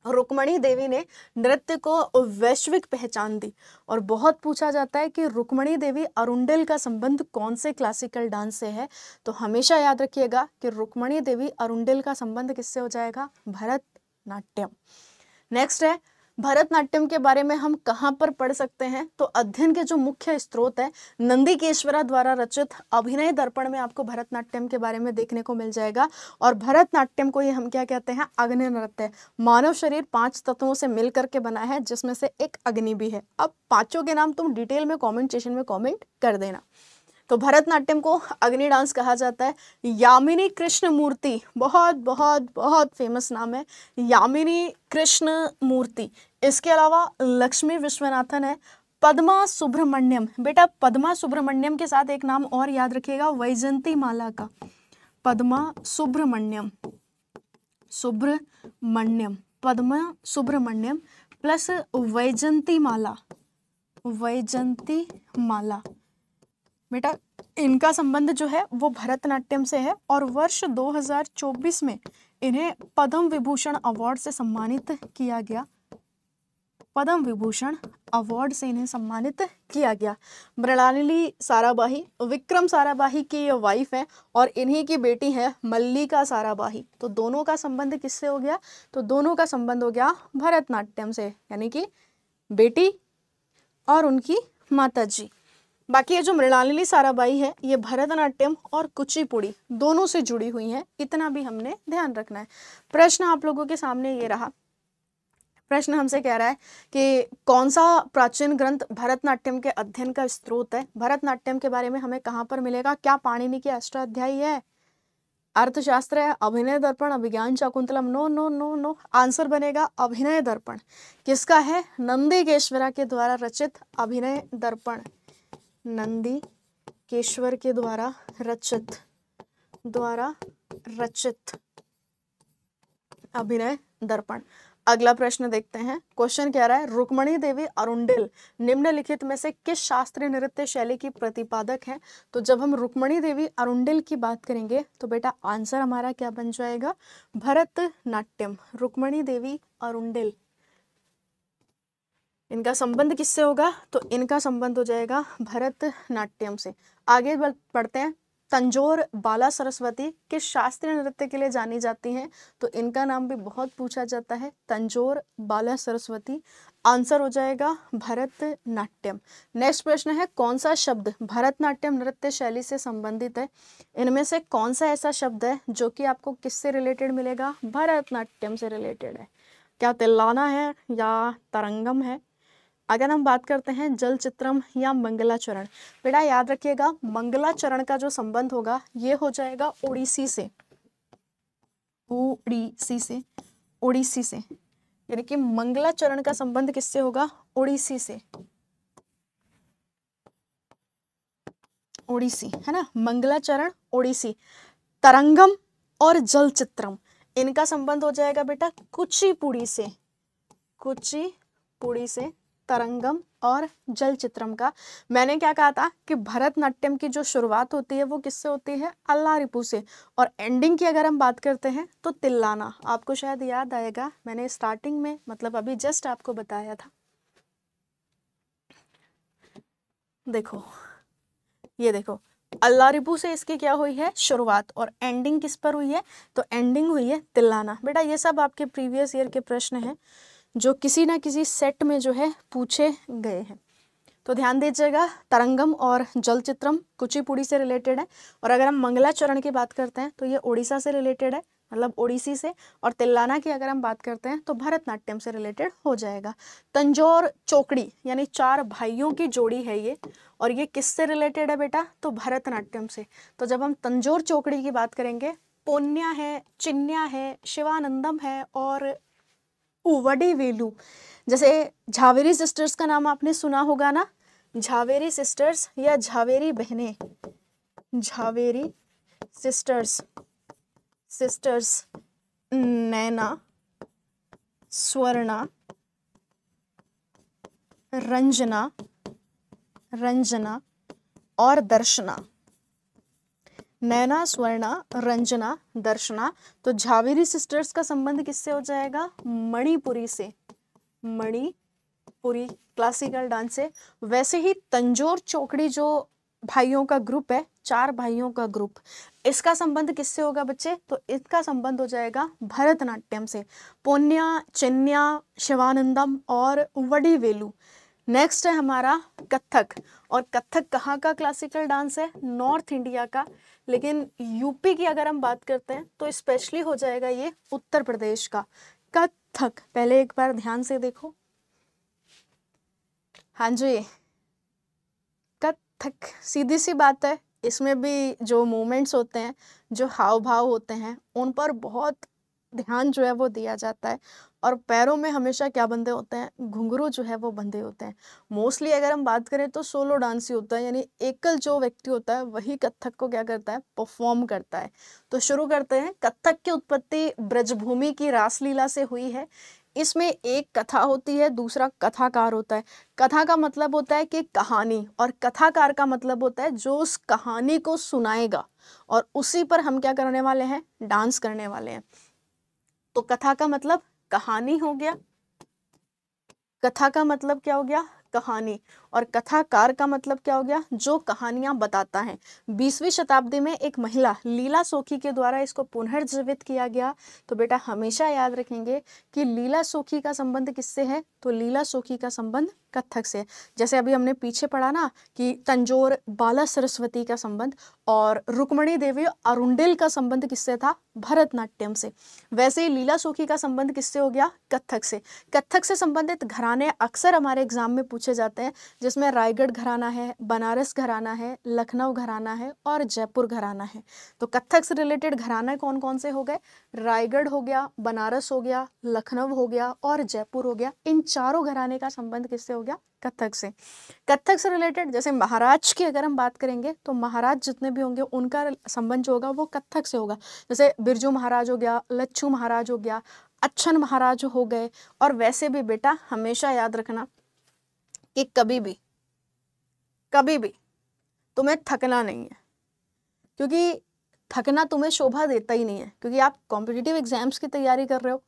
रुक्मणी देवी ने नृत्य को वैश्विक पहचान दी और बहुत पूछा जाता है कि रुक्मणी देवी अरुंडल का संबंध कौन से क्लासिकल डांस से है, तो हमेशा याद रखिएगा कि रुक्मणी देवी अरुंडल का संबंध किससे हो जाएगा, भरतनाट्यम। नेक्स्ट है भरतनाट्यम के बारे में हम कहाँ पर पढ़ सकते हैं, तो अध्ययन के जो मुख्य स्रोत है नंदीकेश्वरा द्वारा रचित अभिनय दर्पण में आपको भरतनाट्यम के बारे में देखने को मिल जाएगा। और भरतनाट्यम को ये हम क्या कहते हैं, अग्नि नृत्य। मानव शरीर 5 तत्वों से मिल करके बना है, जिसमें से एक अग्नि भी है। अब पांचों के नाम तुम डिटेल में कॉमेंट सेशन में कॉमेंट कर देना। तो भरतनाट्यम को अग्नि डांस कहा जाता है। यामिनी कृष्ण मूर्ति, बहुत बहुत बहुत फेमस नाम है, यामिनी कृष्ण मूर्ति। इसके अलावा लक्ष्मी विश्वनाथन है, पद्मा सुब्रमण्यम। बेटा पद्मा सुब्रमण्यम के साथ एक नाम और याद रखिएगा, वैजंती माला का, पद्मा सुब्रमण्यम, सुब्रमण्यम, पद्मा सुब्रमण्यम प्लस वैजंती माला, वैजंती माला। बेटा इनका संबंध जो है वो भरतनाट्यम से है और वर्ष 2024 में इन्हें पद्म विभूषण अवार्ड से सम्मानित किया गया, पद्म विभूषण अवार्ड से इन्हें सम्मानित किया गया। मृणालिनी साराभाई विक्रम साराभाई की वाइफ है और इन्हीं की बेटी है मल्लिका साराभाई। तो दोनों का संबंध किससे हो गया, तो दोनों का संबंध हो गया भरतनाट्यम से, यानी कि बेटी और उनकी माताजी। बाकी ये जो मृणालिनी साराभाई है ये भरतनाट्यम और कुचिपुड़ी दोनों से जुड़ी हुई हैं, इतना भी हमने ध्यान रखना है। प्रश्न आप लोगों के सामने ये रहा, प्रश्न हमसे कह रहा है कि कौन सा प्राचीन ग्रंथ भरतनाट्यम के अध्ययन का स्रोत है। भरतनाट्यम के बारे में हमें कहाँ पर मिलेगा, क्या पाणिनि की अष्टाध्यायी है, अर्थशास्त्र है, Abhinaya Darpana, Abhijnana Shakuntalam? No no no no, answer बनेगा अभिनय दर्पण। किसका है, नंदीकेश्वरा के द्वारा रचित अभिनय दर्पण, नंदीकेश्वर के द्वारा रचित अभिनय दर्पण। अगला प्रश्न देखते हैं। क्वेश्चन कह रहा है रुक्मणी देवी अरुंडल निम्नलिखित में से किस शास्त्रीय नृत्य शैली की प्रतिपादक है। तो जब हम रुक्मणी देवी अरुंडल की बात करेंगे तो बेटा आंसर हमारा क्या बन जाएगा, भरतनाट्यम। रुक्मणी देवी अरुंडल, इनका संबंध किससे होगा, तो इनका संबंध हो जाएगा भरतनाट्यम से। आगे बढ़ते हैं। तंजौर बाला सरस्वती किस शास्त्रीय नृत्य के लिए जानी जाती हैं, तो इनका नाम भी बहुत पूछा जाता है, तंजौर बाला सरस्वती। आंसर हो जाएगा भरतनाट्यम। नेक्स्ट प्रश्न है कौन सा शब्द भरतनाट्यम नृत्य शैली से संबंधित है। इनमें से कौन सा ऐसा शब्द है जो कि आपको किससे रिलेटेड मिलेगा, भरतनाट्यम से रिलेटेड है। क्या तिल्लाना है या तरंगम है। अगर हम बात करते हैं जल चित्रम या मंगलाचरण, बेटा याद रखिएगा मंगलाचरण का जो संबंध होगा ये हो जाएगा ओडिसी से, ओडिसी से, यानी कि मंगलाचरण का संबंध किससे होगा, ओडिसी से, ओडिसी है ना, मंगलाचरण ओडिसी। तरंगम और जल चित्रम इनका संबंध हो जाएगा बेटा कुचिपुड़ी से, कुचिपुड़ी से तरंगम और जल चित्रम का। मैंने क्या कहा था कि भरतनाट्यम की जो शुरुआत होती है वो किससे होती है, अल्लारिपू से, और एंडिंग की अगर हम बात करते हैं तो तिल्लाना। आपको शायद याद आएगा मैंने स्टार्टिंग में मतलब अभी जस्ट आपको बताया था। देखो ये देखो अल्लारिपू से इसकी क्या हुई है शुरुआत और एंडिंग किस पर हुई है, तो एंडिंग हुई है तिल्लाना। बेटा ये सब आपके प्रीवियस ईयर के प्रश्न हैं जो किसी ना किसी सेट में जो है पूछे गए हैं, तो ध्यान दीजिएगा। तरंगम और जल चित्रम कुचिपुड़ी से रिलेटेड है, और अगर हम मंगलाचरण की बात करते हैं तो ये ओडिशा से रिलेटेड है, मतलब ओडिसी से, और तिल्लाना की अगर हम बात करते हैं तो भरतनाट्यम से रिलेटेड हो जाएगा। तंजौर चौकड़ी यानी 4 भाइयों की जोड़ी है ये, और ये किससे रिलेटेड है बेटा, तो भरतनाट्यम से। तो जब हम तंजौर चौकड़ी की बात करेंगे, पोन्या है, चिन्या है, शिवानंदम है और वडी वेलू। जैसे झावेरी सिस्टर्स का नाम आपने सुना होगा ना, झावेरी सिस्टर्स या झावेरी बहनें, झावेरी सिस्टर्स, नैना, स्वर्णा, रंजना और दर्शना। नैना, स्वर्णा, रंजना, दर्शना। तो झावेरी सिस्टर्स का संबंध किससे हो जाएगा, मणिपुरी से, मणिपुरी क्लासिकल डांस से। वैसे ही तंजौर चौकड़ी जो भाइयों का ग्रुप है, 4 भाइयों का ग्रुप, इसका संबंध किससे होगा बच्चे, तो इसका संबंध हो जाएगा भरतनाट्यम से। पोन्या, चिन्या, शिवानंदम और वडी वेलू। नेक्स्ट है हमारा कथक, और कथक कहाँ का क्लासिकल डांस है, नॉर्थ इंडिया का, लेकिन यूपी की अगर हम बात करते हैं तो स्पेशली हो जाएगा ये उत्तर प्रदेश का कथक। पहले एक बार ध्यान से देखो, हाँ जी, कथक सीधी सी बात है, इसमें भी जो मूवमेंट्स होते हैं, जो हाव भाव होते हैं, उन पर बहुत ध्यान जो है वो दिया जाता है। और पैरों में हमेशा क्या बंधे होते हैं, घुंघरू जो है वो बंधे होते हैं। मोस्टली अगर हम बात करें तो सोलो डांस ही होता है, यानी एकल जो व्यक्ति होता है वही कथक को क्या करता है, परफॉर्म करता है। तो शुरू करते हैं। कथक की उत्पत्ति ब्रजभूमि की रासलीला से हुई है। इसमें एक कथा होती है, दूसरा कथाकार होता है। कथा का मतलब होता है कि कहानी, और कथाकार का मतलब होता है जो उस कहानी को सुनाएगा, और उसी पर हम क्या करने वाले हैं, डांस करने वाले हैं। तो कथा का मतलब कहानी हो गया, कथा का मतलब क्या हो गया, कहानी, और कथाकार का मतलब क्या हो गया, जो कहानियां बताता है। 20वीं शताब्दी में एक महिला लीला सोखी के द्वारा इसको पुनर्जीवित किया गया। तो बेटा हमेशा याद रखेंगे कि लीला सोखी का संबंध किससे है, तो लीला सोखी का संबंध कथक से। जैसे अभी हमने पीछे पढ़ा ना कि तंजौर बाला सरस्वती का संबंध और रुक्मणी देवी अरुंडिल का संबंध किससे था, भरतनाट्यम से। वैसे ही लीला सोखी का संबंध किससे हो गया, कथक से। कथक से संबंधित घराने अक्सर हमारे एग्जाम में पूछे जाते हैं, जिसमें रायगढ़ घराना है, बनारस घराना है, लखनऊ घराना है और जयपुर घराना है। तो कथक से रिलेटेड घराना कौन कौन से हो गए, रायगढ़ हो गया, बनारस हो गया, लखनऊ हो गया और जयपुर हो गया। इन चारों घराने का संबंध किससे हो गया, कथक से। कथक से रिलेटेड जैसे महाराज की अगर हम बात करेंगे तो महाराज जितने भी होंगे उनका संबंध जो होगा वो कथक से होगा। जैसे बिरजू महाराज हो गया, लच्छू महाराज हो गया, अच्छन महाराज हो गए। और वैसे भी बेटा हमेशा याद रखना कि कभी भी तुम्हें थकना नहीं है, क्योंकि थकना तुम्हें शोभा देता ही नहीं है, क्योंकि आप कॉम्पिटिटिव एग्जाम्स की तैयारी कर रहे हो,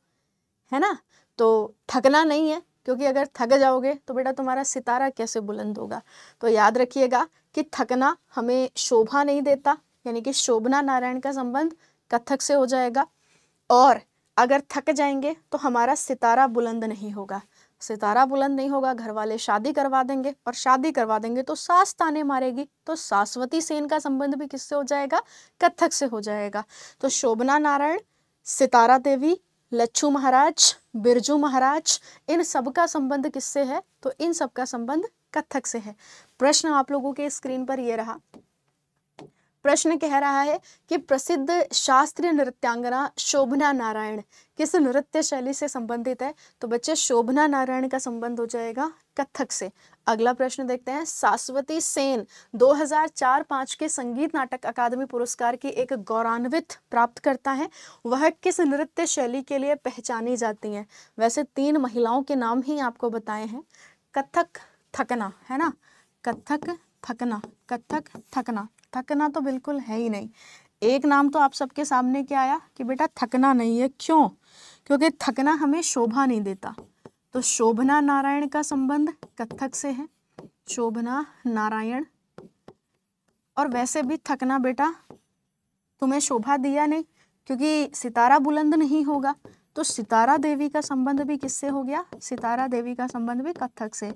है ना। तो थकना नहीं है, क्योंकि अगर थक जाओगे तो बेटा तुम्हारा सितारा कैसे बुलंद होगा। तो याद रखिएगा कि थकना हमें शोभा नहीं देता, यानी कि शोभना नारायण का संबंध कथक से हो जाएगा। और अगर थक जाएंगे तो हमारा सितारा बुलंद नहीं होगा। सितारा बुलंद नहीं होगा, घर वाले शादी करवा देंगे, और शादी करवा देंगे तो सास ताने मारेगी। तो सास्वती सेन का संबंध भी किससे हो जाएगा, कथक से हो जाएगा। तो शोभना नारायण, सितारा देवी, लच्छू महाराज, बिरजू महाराज, इन सब का संबंध किससे है, तो इन सब का संबंध कथक से है। प्रश्न आप लोगों के स्क्रीन पर ये रहा। प्रश्न कह रहा है कि प्रसिद्ध शास्त्रीय नृत्यांगना शोभना नारायण किस नृत्य शैली से संबंधित है। तो बच्चे शोभना नारायण का संबंध हो जाएगा कथक से। अगला प्रश्न देखते हैं। सास्वती सेन 2004-05 के संगीत नाटक अकादमी पुरस्कार की एक गौरवान्वित प्राप्त करता है। वह किस नृत्य शैली के लिए पहचानी जाती हैं। वैसे 3 महिलाओं के नाम ही आपको बताए हैं। कथक थकना, है ना, कथक थकना, कथक थकना। थकना तो बिल्कुल है ही नहीं। एक नाम तो आप सबके सामने क्या आया कि बेटा थकना नहीं है। क्यों? क्योंकि थकना हमें शोभा नहीं देता। तो शोभना नारायण का संबंध कथक से है, शोभना नारायण। और वैसे भी थकना बेटा तुम्हें शोभा दिया नहीं, क्योंकि सितारा बुलंद नहीं होगा। तो सितारा देवी का संबंध भी किससे हो गया? सितारा देवी का संबंध भी कथक से।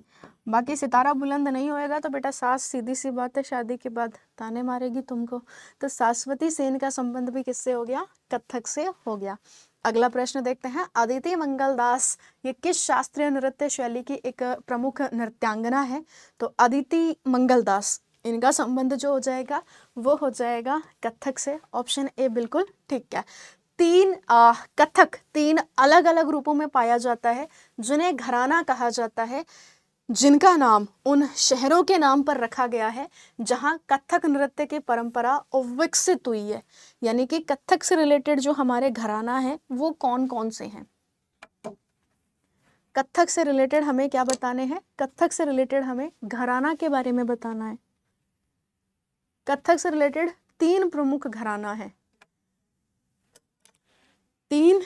बाकी सितारा बुलंद नहीं होएगा तो बेटा सास सीधी सी बात है, शादी के बाद ताने मारेगी तुमको। तो शाश्वती सेन का संबंध भी किससे हो गया? कथक से हो गया। अगला प्रश्न देखते हैं। अदिति मंगल दास ये किस शास्त्रीय नृत्य शैली की एक प्रमुख नृत्यांगना है? तो अदिति मंगल दास, इनका संबंध जो हो जाएगा वो हो जाएगा कथक से। ऑप्शन ए बिल्कुल ठीक है। कथक 3 अलग अलग रूपों में पाया जाता है जिन्हें घराना कहा जाता है, जिनका नाम उन शहरों के नाम पर रखा गया है जहां कथक नृत्य की परंपरा विकसित हुई है। यानी कि कथक से रिलेटेड जो हमारे घराना है वो कौन कौन से हैं? कथक से रिलेटेड हमें क्या बताने हैं? कथक से रिलेटेड हमें घराना के बारे में बताना है। कथक से रिलेटेड 3 प्रमुख घराना है, 3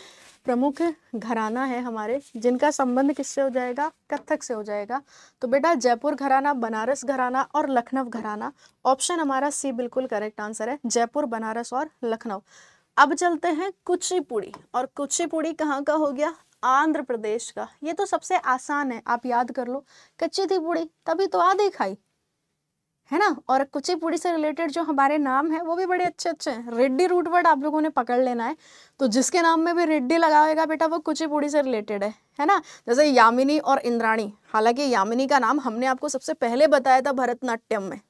प्रमुख घराना है हमारे जिनका संबंध किससे हो जाएगा? कथक से हो जाएगा। तो बेटा जयपुर घराना, बनारस घराना और लखनऊ घराना। ऑप्शन हमारा सी बिल्कुल करेक्ट आंसर है, जयपुर, बनारस और लखनऊ। अब चलते हैं कुचिपुड़ी, और कुचिपुड़ी कहाँ का हो गया? आंध्र प्रदेश का। ये तो सबसे आसान है, आप याद कर लो, कच्ची थी पूड़ी तभी तो आधी खाई, है ना। और कुचिपुड़ी से रिलेटेड जो हमारे नाम है वो भी बड़े अच्छे अच्छे हैं। रेड्डी रूट वर्ड आप लोगों ने पकड़ लेना है, तो जिसके नाम में भी रेड्डी लगाएगा बेटा वो कुचिपुड़ी से रिलेटेड है ना। जैसे यामिनी और इंद्राणी, हालांकि यामिनी का नाम हमने आपको सबसे पहले बताया था भरतनाट्यम में,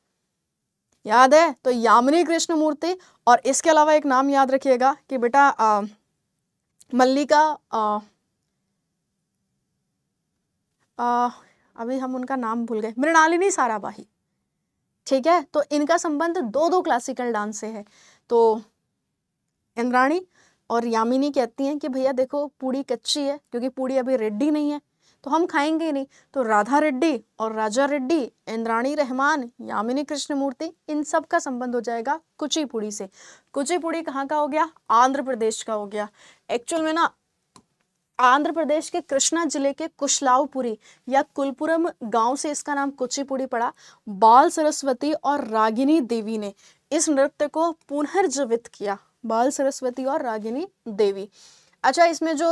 याद है? तो यामिनी कृष्णमूर्ति। और इसके अलावा एक नाम याद रखिएगा कि बेटा मल्लिका, अभी हम उनका नाम भूल गए, मृणालिनी साराभाई, ठीक है। तो इनका संबंध 2 क्लासिकल डांस से है। तो इंद्राणी और यामिनी कहती हैं कि भैया देखो पूड़ी कच्ची है, क्योंकि पूड़ी अभी रेड्डी नहीं है तो हम खाएंगे नहीं। तो राधा रेड्डी और राजा रेड्डी, इंद्राणी रहमान, यामिनी कृष्णमूर्ति, इन सब का संबंध हो जाएगा कुचिपुड़ी से। कुचिपुड़ी कहाँ का हो गया? आंध्र प्रदेश का हो गया। एक्चुअल में ना आंध्र प्रदेश के कृष्णा जिले के कुशलावपुरी या कुलपुरम गांव से इसका नाम कुचिपुड़ी पड़ा। बाल सरस्वती और रागिनी देवी ने इस नृत्य को पुनर्जीवित किया। बाल सरस्वती और रागिनी देवी। अच्छा, इसमें जो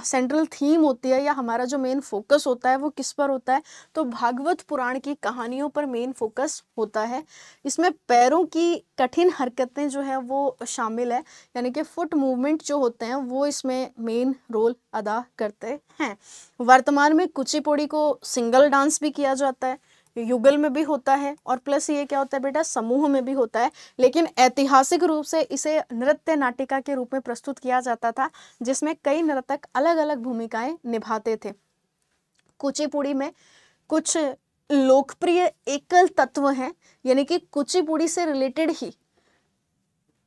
सेंट्रल थीम होती है या हमारा जो मेन फोकस होता है वो किस पर होता है? तो भागवत पुराण की कहानियों पर मेन फोकस होता है। इसमें पैरों की कठिन हरकतें जो है वो शामिल है, यानी कि फुट मूवमेंट जो होते हैं वो इसमें मेन रोल अदा करते हैं। वर्तमान में कुचिपुड़ी को सिंगल डांस भी किया जाता है, युगल में भी होता है, और प्लस ये क्या होता है बेटा, समूह में भी होता है। लेकिन ऐतिहासिक रूप से इसे नृत्य नाटिका के रूप में प्रस्तुत किया जाता था, जिसमें कई नर्तक अलग अलग भूमिकाएं निभाते थे। कुचिपुड़ी में कुछ लोकप्रिय एकल तत्व हैं, यानी कि कुचिपुड़ी से रिलेटेड ही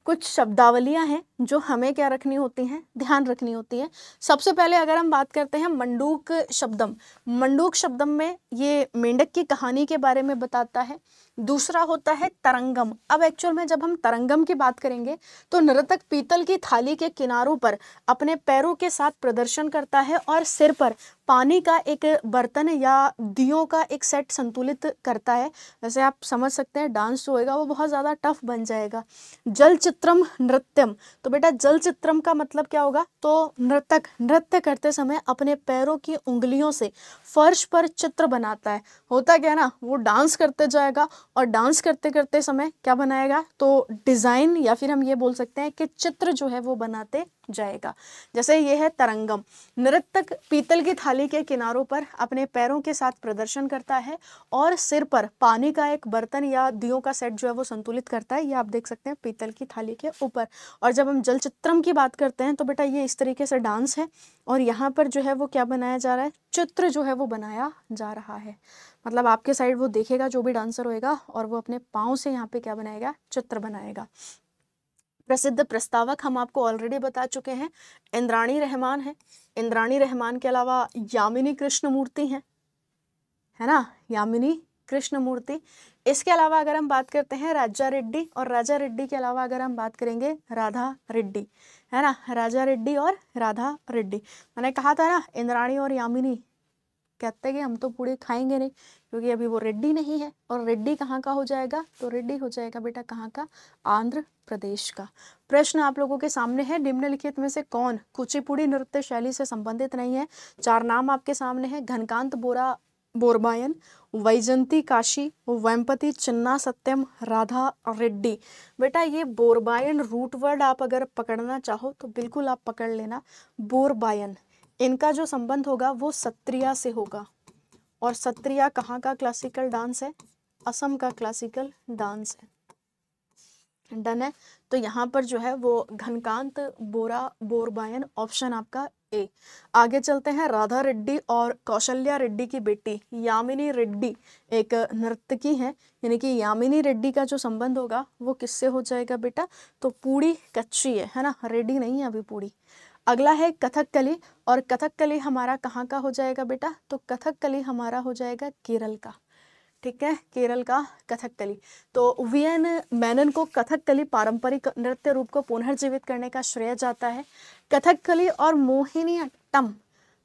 कुछ शब्दावलियां हैं जो हमें क्या रखनी होती हैं, ध्यान रखनी होती है। सबसे पहले अगर हम बात करते हैं मंडूक शब्दम, मंडूक शब्दम में ये मेंढक की कहानी के बारे में बताता है। दूसरा होता है तरंगम। अब एक्चुअल में जब हम तरंगम की बात करेंगे तो नर्तक पीतल की थाली के किनारों पर अपने पैरों के साथ प्रदर्शन करता है और सिर पर पानी का एक बर्तन या दियों का एक सेट संतुलित करता है। वैसे आप समझ सकते हैं डांस जो होएगा वो बहुत ज़्यादा टफ बन जाएगा। जल चित्रम नृत्यम, तो बेटा जल चित्रम का मतलब क्या होगा? तो नर्तक नृत्य करते समय अपने पैरों की उंगलियों से फर्श पर चित्र बनाता है। होता क्या है ना, वो डांस करते जाएगा और डांस करते करते समय क्या बनाएगा? तो डिज़ाइन, या फिर हम ये बोल सकते हैं कि चित्र जो है वो बनाते जाएगा। जैसे ये है तरंगम, नृत्यक पीतल की थाली के किनारों पर अपने पैरों के साथ प्रदर्शन करता है और सिर पर पानी का एक बर्तन या दियों का सेट जो है वो संतुलित करता है। ये आप देख सकते हैं पीतल की थाली के ऊपर। और जब हम जल चित्रम की बात करते हैं तो बेटा ये इस तरीके से डांस है, और यहाँ पर जो है वो क्या बनाया जा रहा है? चित्र जो है वो बनाया जा रहा है। मतलब आपके साइड वो देखेगा जो भी डांसर होएगा और वो अपने पाँव से यहाँ पे क्या बनाएगा? चित्र बनाएगा। प्रसिद्ध प्रस्तावक हम आपको ऑलरेडी बता चुके हैं, इंद्राणी रहमान है। इंद्राणी रहमान के अलावा यामिनी कृष्णमूर्ति हैं, है ना, यामिनी कृष्णमूर्ति। इसके अलावा अगर हम बात करते हैं राजा रेड्डी, और राजा रेड्डी के अलावा अगर हम बात करेंगे राधा रेड्डी, है ना, राजा रेड्डी और राधा रेड्डी। मैंने कहा था ना इंद्राणी और यामिनी कहते हैं कि हम तो पूड़ी खाएंगे नहीं क्योंकि अभी वो रेड्डी नहीं है। और रेड्डी कहाँ का हो जाएगा, तो रेड्डी हो जाएगा बेटा कहाँ का, आंध्र प्रदेश का। प्रश्न आप लोगों के सामने है, निम्नलिखित में से कौन कुचिपुड़ी नृत्य शैली से संबंधित नहीं है। चार नाम आपके सामने है, घनकांत बोरबायन, वैजंती काशी, वेम्पति चिन्ना सत्यम, राधा रेड्डी। बेटा ये बोरबायन रूट वर्ड आप अगर पकड़ना चाहो तो बिल्कुल आप पकड़ लेना, बोरबायन। इनका जो संबंध होगा वो सत्रिया से होगा, और सत्रिया कहाँ का क्लासिकल डांस है, असम का क्लासिकल डांस है। डन है। तो यहाँ पर जो है वो घनकांत बोरबायन, ऑप्शन आपका ए। आगे चलते हैं, राधा रेड्डी और कौशल्या रेड्डी की बेटी यामिनी रेड्डी एक नर्तकी है, यानी कि यामिनी रेड्डी का जो संबंध होगा वो किससे हो जाएगा बेटा, तो पूड़ी कच्ची है ना, रेडी नहीं है अभी पूड़ी। अगला है कथकली, और कथकली हमारा कहाँ का हो जाएगा बेटा, तो कथकली हमारा हो जाएगा केरल का। ठीक है, केरल का कथकली। तो वीएन मेनन को कथकली पारंपरिक नृत्य रूप को पुनर्जीवित करने का श्रेय जाता है। कथकली और मोहिनीअट्टम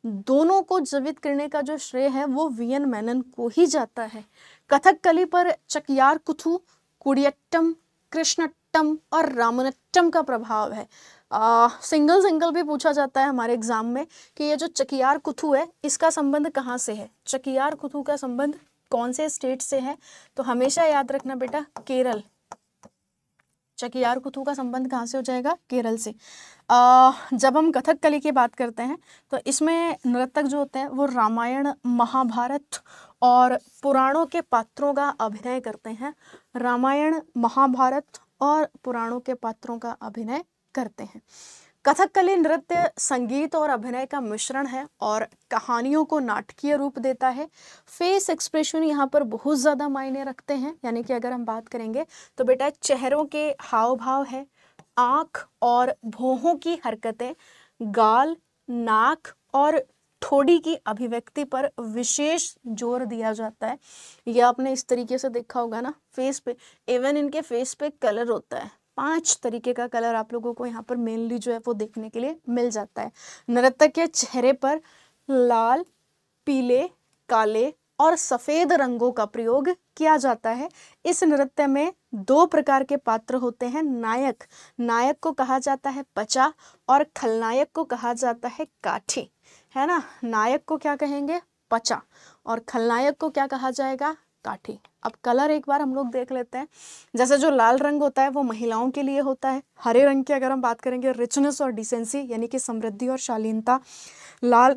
दोनों को जीवित करने का जो श्रेय है वो वीएन मेनन को ही जाता है। कथकली पर चकियार कुथु, कुडियट्टम, कृष्णट्टम और रामनट्टम का प्रभाव है। सिंगल भी पूछा जाता है हमारे एग्जाम में कि ये जो चकियार कुथु है इसका संबंध कहाँ से है, चकियार कुथु का संबंध कौन से स्टेट से है, तो हमेशा याद रखना बेटा केरल। चकियार कुथु का संबंध कहाँ से हो जाएगा, केरल से। जब हम कथकली की बात करते हैं तो इसमें नर्तक जो होते हैं वो रामायण, महाभारत और पुराणों के पात्रों का अभिनय करते हैं। रामायण, महाभारत और पुराणों के पात्रों का अभिनय करते हैं। कथकली नृत्य संगीत और अभिनय का मिश्रण है और कहानियों को नाटकीय रूप देता है। फेस एक्सप्रेशन यहाँ पर बहुत ज़्यादा मायने रखते हैं, यानी कि अगर हम बात करेंगे तो बेटा चेहरों के हाव भाव है, आँख और भौहों की हरकतें, गाल, नाक और ठोड़ी की अभिव्यक्ति पर विशेष जोर दिया जाता है। यह आपने इस तरीके से देखा होगा ना फेस पे, इवन इनके फेस पे कलर होता है, 5 तरीके का कलर आप लोगों को यहाँ पर मेनली जो है वो देखने के लिए मिल जाता है। नर्तक के चेहरे पर लाल, पीले, काले और सफेद रंगों का प्रयोग किया जाता है। इस नृत्य में 2 प्रकार के पात्र होते हैं, नायक को कहा जाता है पचा और खलनायक को कहा जाता है काठी, है ना। नायक को क्या कहेंगे, पचा, और खलनायक को क्या कहा जाएगा, काठी। अब कलर एक बार हम लोग देख लेते हैं। जैसे जो लाल रंग होता है वो महिलाओं के लिए होता है। हरे रंग की अगर हम बात करेंगे रिचनेस और डिसेंसी, यानी कि समृद्धि और शालीनता। लाल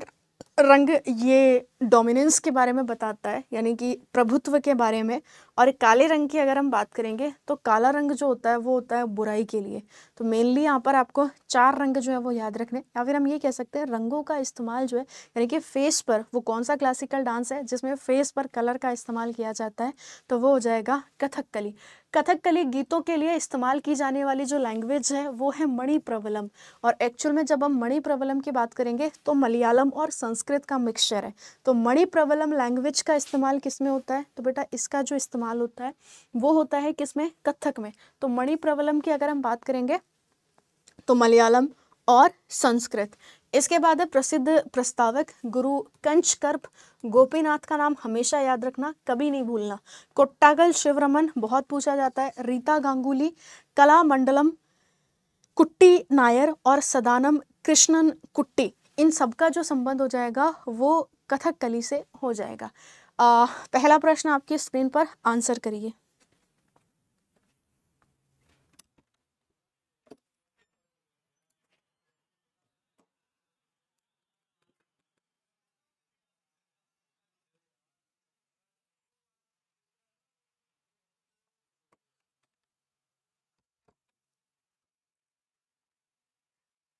रंग ये डोमिनेंस के बारे में बताता है, यानी कि प्रभुत्व के बारे में। और काले रंग की अगर हम बात करेंगे तो काला रंग जो होता है वो होता है बुराई के लिए। तो मेनली यहाँ पर आपको 4 रंग जो है वो याद रखने, या फिर हम ये कह सकते हैं रंगों का इस्तेमाल जो है, यानी कि फेस पर, वो कौन सा क्लासिकल डांस है जिसमें फेस पर कलर का इस्तेमाल किया जाता है, तो वो हो जाएगा कथकली। कथकली गीतों के लिए इस्तेमाल की जाने वाली जो लैंग्वेज है वो है मणिप्रवलम, और एक्चुअल में जब हम मणिप्रवलम की बात करेंगे तो मलयालम और संस्कृत का मिक्सचर है। तो मणिप्रवलम लैंग्वेज का इस्तेमाल किस में होता है, तो बेटा इसका जो इस्तेमाल होता है वो होता है किसमें, कथक में। तो मणिप्रवलम की अगर हम बात करेंगे तो मलयालम और संस्कृत। इसके बाद है प्रसिद्ध प्रस्तावक गुरु कंचकर्प गोपीनाथ का नाम हमेशा याद रखना, कभी नहीं भूलना। कोट्टागल शिवरमन बहुत पूछा जाता है। रीता गांगुली, कलामंडलम कुट्टी नायर और सदानम कृष्णन कुट्टी, इन सब का जो संबंध हो जाएगा वो कथकली से हो जाएगा। पहला प्रश्न आपकी स्क्रीन पर आंसर करिए।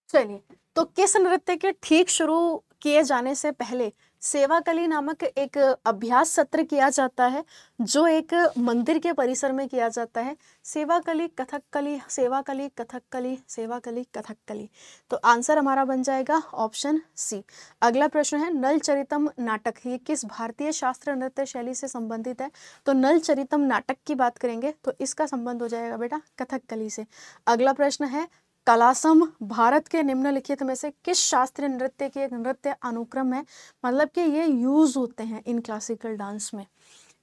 चलिए, तो किस नृत्य के ठीक शुरू किए जाने से पहले सेवाकली नामक एक अभ्यास सत्र किया जाता है, जो एक मंदिर के परिसर में किया जाता है। सेवाकली कथकली, सेवाकली कथकली, सेवाकली कथकली। तो आंसर हमारा बन जाएगा ऑप्शन सी। अगला प्रश्न है नल चरितम नाटक, ये किस भारतीय शास्त्रीय नृत्य शैली से संबंधित है, तो नल चरितम नाटक की बात करेंगे तो इसका संबंध हो जाएगा बेटा कथकली से। अगला प्रश्न है कलासम भारत के निम्नलिखित में से किस शास्त्रीय नृत्य की एक नृत्य अनुक्रम है? मतलब कि ये यूज होते हैं इन क्लासिकल डांस में।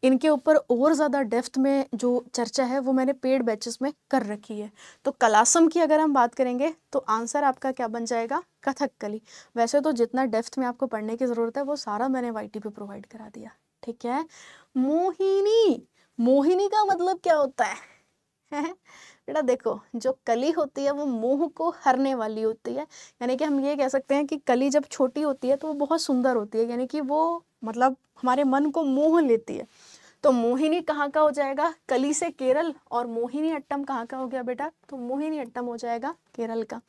इनके ऊपर और ज़्यादा डेप्थ में जो चर्चा है वो मैंने पेड बैचेस में कर रखी है। तो कलासम की अगर हम बात करेंगे तो आंसर आपका क्या बन जाएगा? कथकली। वैसे तो जितना डेप्थ में आपको पढ़ने की ज़रूरत है वो सारा मैंने वाईटी पे प्रोवाइड करा दिया, ठीक है। मोहिनी, मोहिनी का मतलब क्या होता है? बेटा देखो, जो कली होती है वो मोह को हरने वाली होती है। यानी कि हम ये कह सकते हैं कि कली जब छोटी होती है तो वो बहुत सुंदर होती है, यानी कि वो मतलब हमारे मन को मोह लेती है। तो मोहिनी कहाँ का हो जाएगा? कली से केरल। और मोहिनी अट्टम कहाँ का हो गया बेटा? तो मोहिनी अट्टम हो जाएगा केरल का।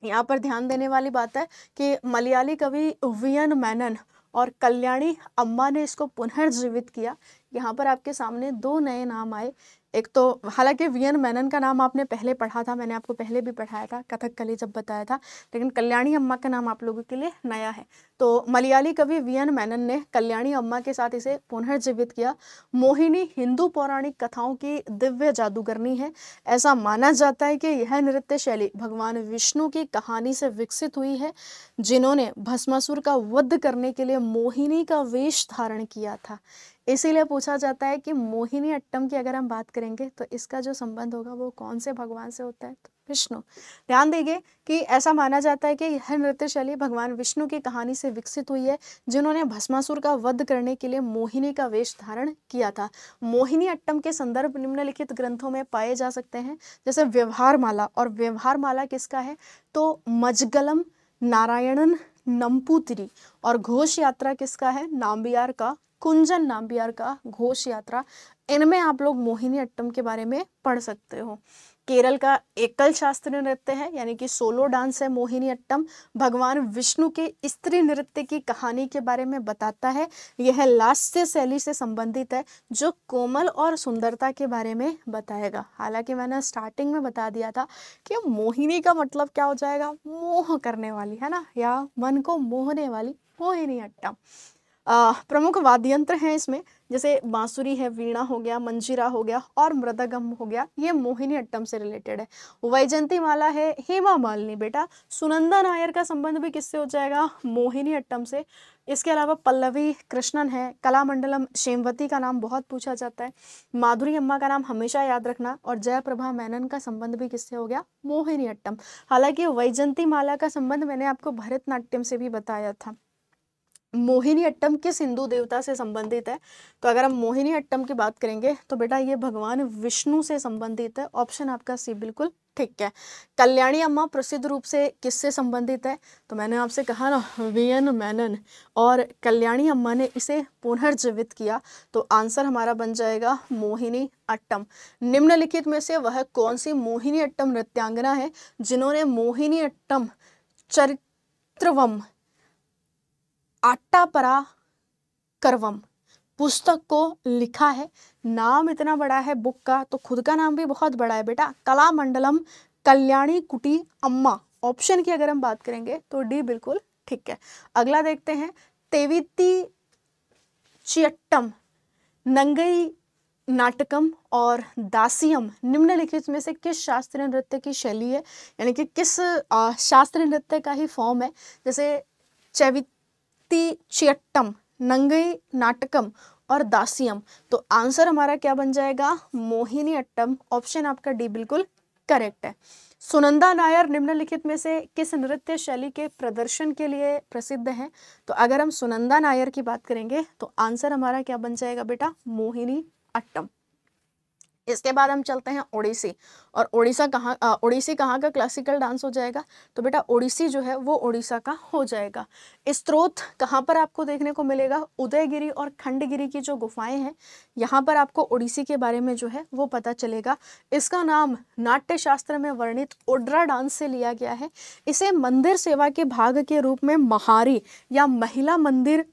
यहाँ पर ध्यान देने वाली बात है कि मलयाली कवि वीएन मेनन और कल्याणी अम्मा ने इसको पुनर्जीवित किया। यहाँ पर आपके सामने दो नए नाम आए। एक तो हालांकि वीएन मेनन का नाम आपने पहले पढ़ा था, मैंने आपको पहले भी पढ़ाया था कथकली जब बताया था, लेकिन कल्याणी अम्मा का नाम आप लोगों के लिए नया है। तो मलयाली कवि वीएन मेनन ने कल्याणी अम्मा के साथ इसे पुनर्जीवित किया। मोहिनी हिंदू पौराणिक कथाओं की दिव्य जादूगरनी है। ऐसा माना जाता है कि यह नृत्य शैली भगवान विष्णु की कहानी से विकसित हुई है, जिन्होंने भस्मासुर का वध करने के लिए मोहिनी का वेश धारण किया था। इसीलिए पूछा जाता है कि मोहिनी अट्टम की अगर हम बात करेंगे तो इसका जो संबंध होगा वो कौन से भगवान से होता है? तो विष्णु। ध्यान देंगे कि ऐसा माना जाता है कि यह नृत्य शैली भगवान विष्णु की कहानी से विकसित हुई है, जिन्होंने भस्मासुर का वध करने के लिए मोहिनी का वेश धारण किया था। मोहिनी अट्टम के संदर्भ निम्नलिखित ग्रंथों में पाए जा सकते हैं, जैसे व्यवहार माला। और व्यवहार माला किसका है? तो मजगलम नारायणन नंपूतिरी। और घोष यात्रा किसका है? नाम्बियार का, कुंजन नाम्बियार का घोष यात्रा। इनमें आप लोग मोहिनी अट्टम के बारे में पढ़ सकते हो। केरल का एकल शास्त्रीय नृत्य है, यानी कि सोलो डांस है मोहिनी अट्टम। भगवान विष्णु के स्त्री नृत्य की कहानी के बारे में बताता है। यह लास्य शैली से संबंधित है, जो कोमल और सुंदरता के बारे में बताएगा। हालांकि मैंने स्टार्टिंग में बता दिया था कि मोहिनी का मतलब क्या हो जाएगा? मोह करने वाली, है ना, या मन को मोहने वाली मोहिनी अट्टम। प्रमुख वाद्य यंत्र हैं इसमें, जैसे बांसुरी है, वीणा हो गया, मंजीरा हो गया और मृदगम हो गया। ये मोहिनी अट्टम से रिलेटेड है। वैजंती माला है, हेमा मालिनी। बेटा सुनंदा नायर का संबंध भी किससे हो जाएगा? मोहिनी अट्टम से। इसके अलावा पल्लवी कृष्णन है, कलामंडलम शेमवती का नाम बहुत पूछा जाता है, माधुरी अम्मा का नाम हमेशा याद रखना, और जयप्रभा मेनन का संबंध भी किससे हो गया? मोहिनी अट्टम। हालांकि वैजंती माला का संबंध मैंने आपको भरतनाट्यम से भी बताया था। मोहिनी अट्टम किस हिंदू देवता से संबंधित है? तो अगर हम मोहिनी अट्टम की बात करेंगे तो बेटा ये भगवान विष्णु से संबंधित है। ऑप्शन आपका सी बिल्कुल ठीक है। कल्याणी अम्मा प्रसिद्ध रूप से किससे संबंधित है? तो मैंने आपसे कहा ना, वीएन मेनन और कल्याणी अम्मा ने इसे पुनर्जीवित किया। तो आंसर हमारा बन जाएगा मोहिनी अट्टम। निम्नलिखित में से वह कौन सी मोहिनी अट्टम नृत्यांगना है जिन्होंने मोहिनी अट्टम चरित्रवम आट्टापरा करवम पुस्तक को लिखा है? नाम इतना बड़ा है बुक का, तो खुद का नाम भी बहुत बड़ा है बेटा। कलामंडलम कल्याणी कुटी अम्मा। ऑप्शन की अगर हम बात करेंगे तो डी बिल्कुल ठीक है। अगला देखते हैं, तेविती चियट्टम, नंगई नाटकम और दासियम निम्नलिखित में से किस शास्त्रीय नृत्य की शैली है? यानी कि किस शास्त्रीय नृत्य का ही फॉर्म है? जैसे चियट्टम, नंगई नाटकम और दासियम। तो आंसर हमारा क्या बन जाएगा? मोहिनी अट्टम। ऑप्शन आपका डी बिल्कुल करेक्ट है। सुनंदा नायर निम्नलिखित में से किस नृत्य शैली के प्रदर्शन के लिए प्रसिद्ध हैं? तो अगर हम सुनंदा नायर की बात करेंगे तो आंसर हमारा क्या बन जाएगा बेटा? मोहिनी अट्टम। इसके बाद हम चलते हैं ओडिसी। और ओडिसी कहाँ का क्लासिकल डांस हो जाएगा? तो बेटा ओडिसी जो है वो ओडिशा का हो जाएगा। स्त्रोत कहाँ पर आपको देखने को मिलेगा? उदयगिरी और खंडगिरी की जो गुफाएं हैं, यहाँ पर आपको ओडिसी के बारे में जो है वो पता चलेगा। इसका नाम नाट्य शास्त्र में वर्णित ओड्रा डांस से लिया गया है। इसे मंदिर सेवा के भाग के रूप में महारी या महिला मंदिर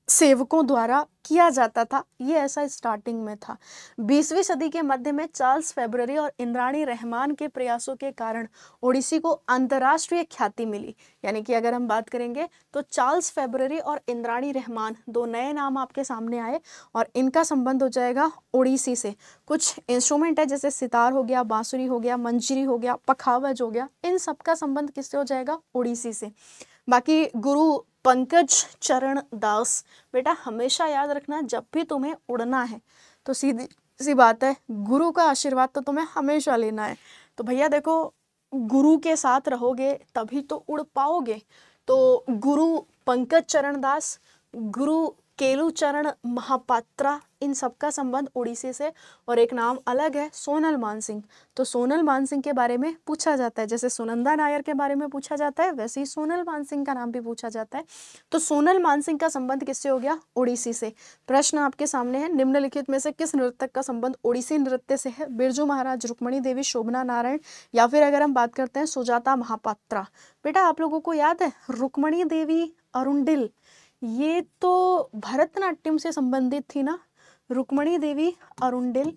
सेवकों द्वारा किया जाता था, ये ऐसा स्टार्टिंग में था। 20वीं सदी के मध्य में चार्ल्स फेब्ररी और इंद्राणी रहमान के प्रयासों के कारण ओडिसी को अंतर्राष्ट्रीय ख्याति मिली। यानी कि अगर हम बात करेंगे तो चार्ल्स फेब्ररी और इंद्राणी रहमान, दो नए नाम आपके सामने आए और इनका संबंध हो जाएगा ओडिसी से। कुछ इंस्ट्रूमेंट है जैसे सितार हो गया, बांसुरी हो गया, मंजीरी हो गया, पखावज हो गया, इन सबका संबंध किससे हो जाएगा? ओडिसी से। बाकी गुरु पंकज चरण दास, बेटा हमेशा याद रखना जब भी तुम्हें उड़ना है तो सीधी सी बात है, गुरु का आशीर्वाद तो तुम्हें हमेशा लेना है। तो भैया देखो, गुरु के साथ रहोगे तभी तो उड़ पाओगे। तो गुरु पंकज चरण दास, गुरु केलू चरण महापात्रा, इन सबका संबंध ओडिसी से। और एक नाम अलग है, सोनल मानसिंह। तो सोनल मानसिंह के बारे में पूछा जाता है, जैसे सुनंदा नायर के बारे में पूछा जाता है वैसे ही सोनल मानसिंह का नाम भी पूछा जाता है। तो सोनल मानसिंह का संबंध किससे हो गया? ओडिसी से। प्रश्न आपके सामने है, निम्नलिखित में से किस नर्तक का संबंध ओडिसी नृत्य से है? बिरजू महाराज, रुक्मणी देवी, शोभना नारायण, या फिर अगर हम बात करते हैं सुजाता महापात्रा। बेटा आप लोगों को याद है रुक्मणी देवी अरुंडिल, ये तो भरतनाट्यम से संबंधित थी ना, रुक्मणी देवी अरुंडिल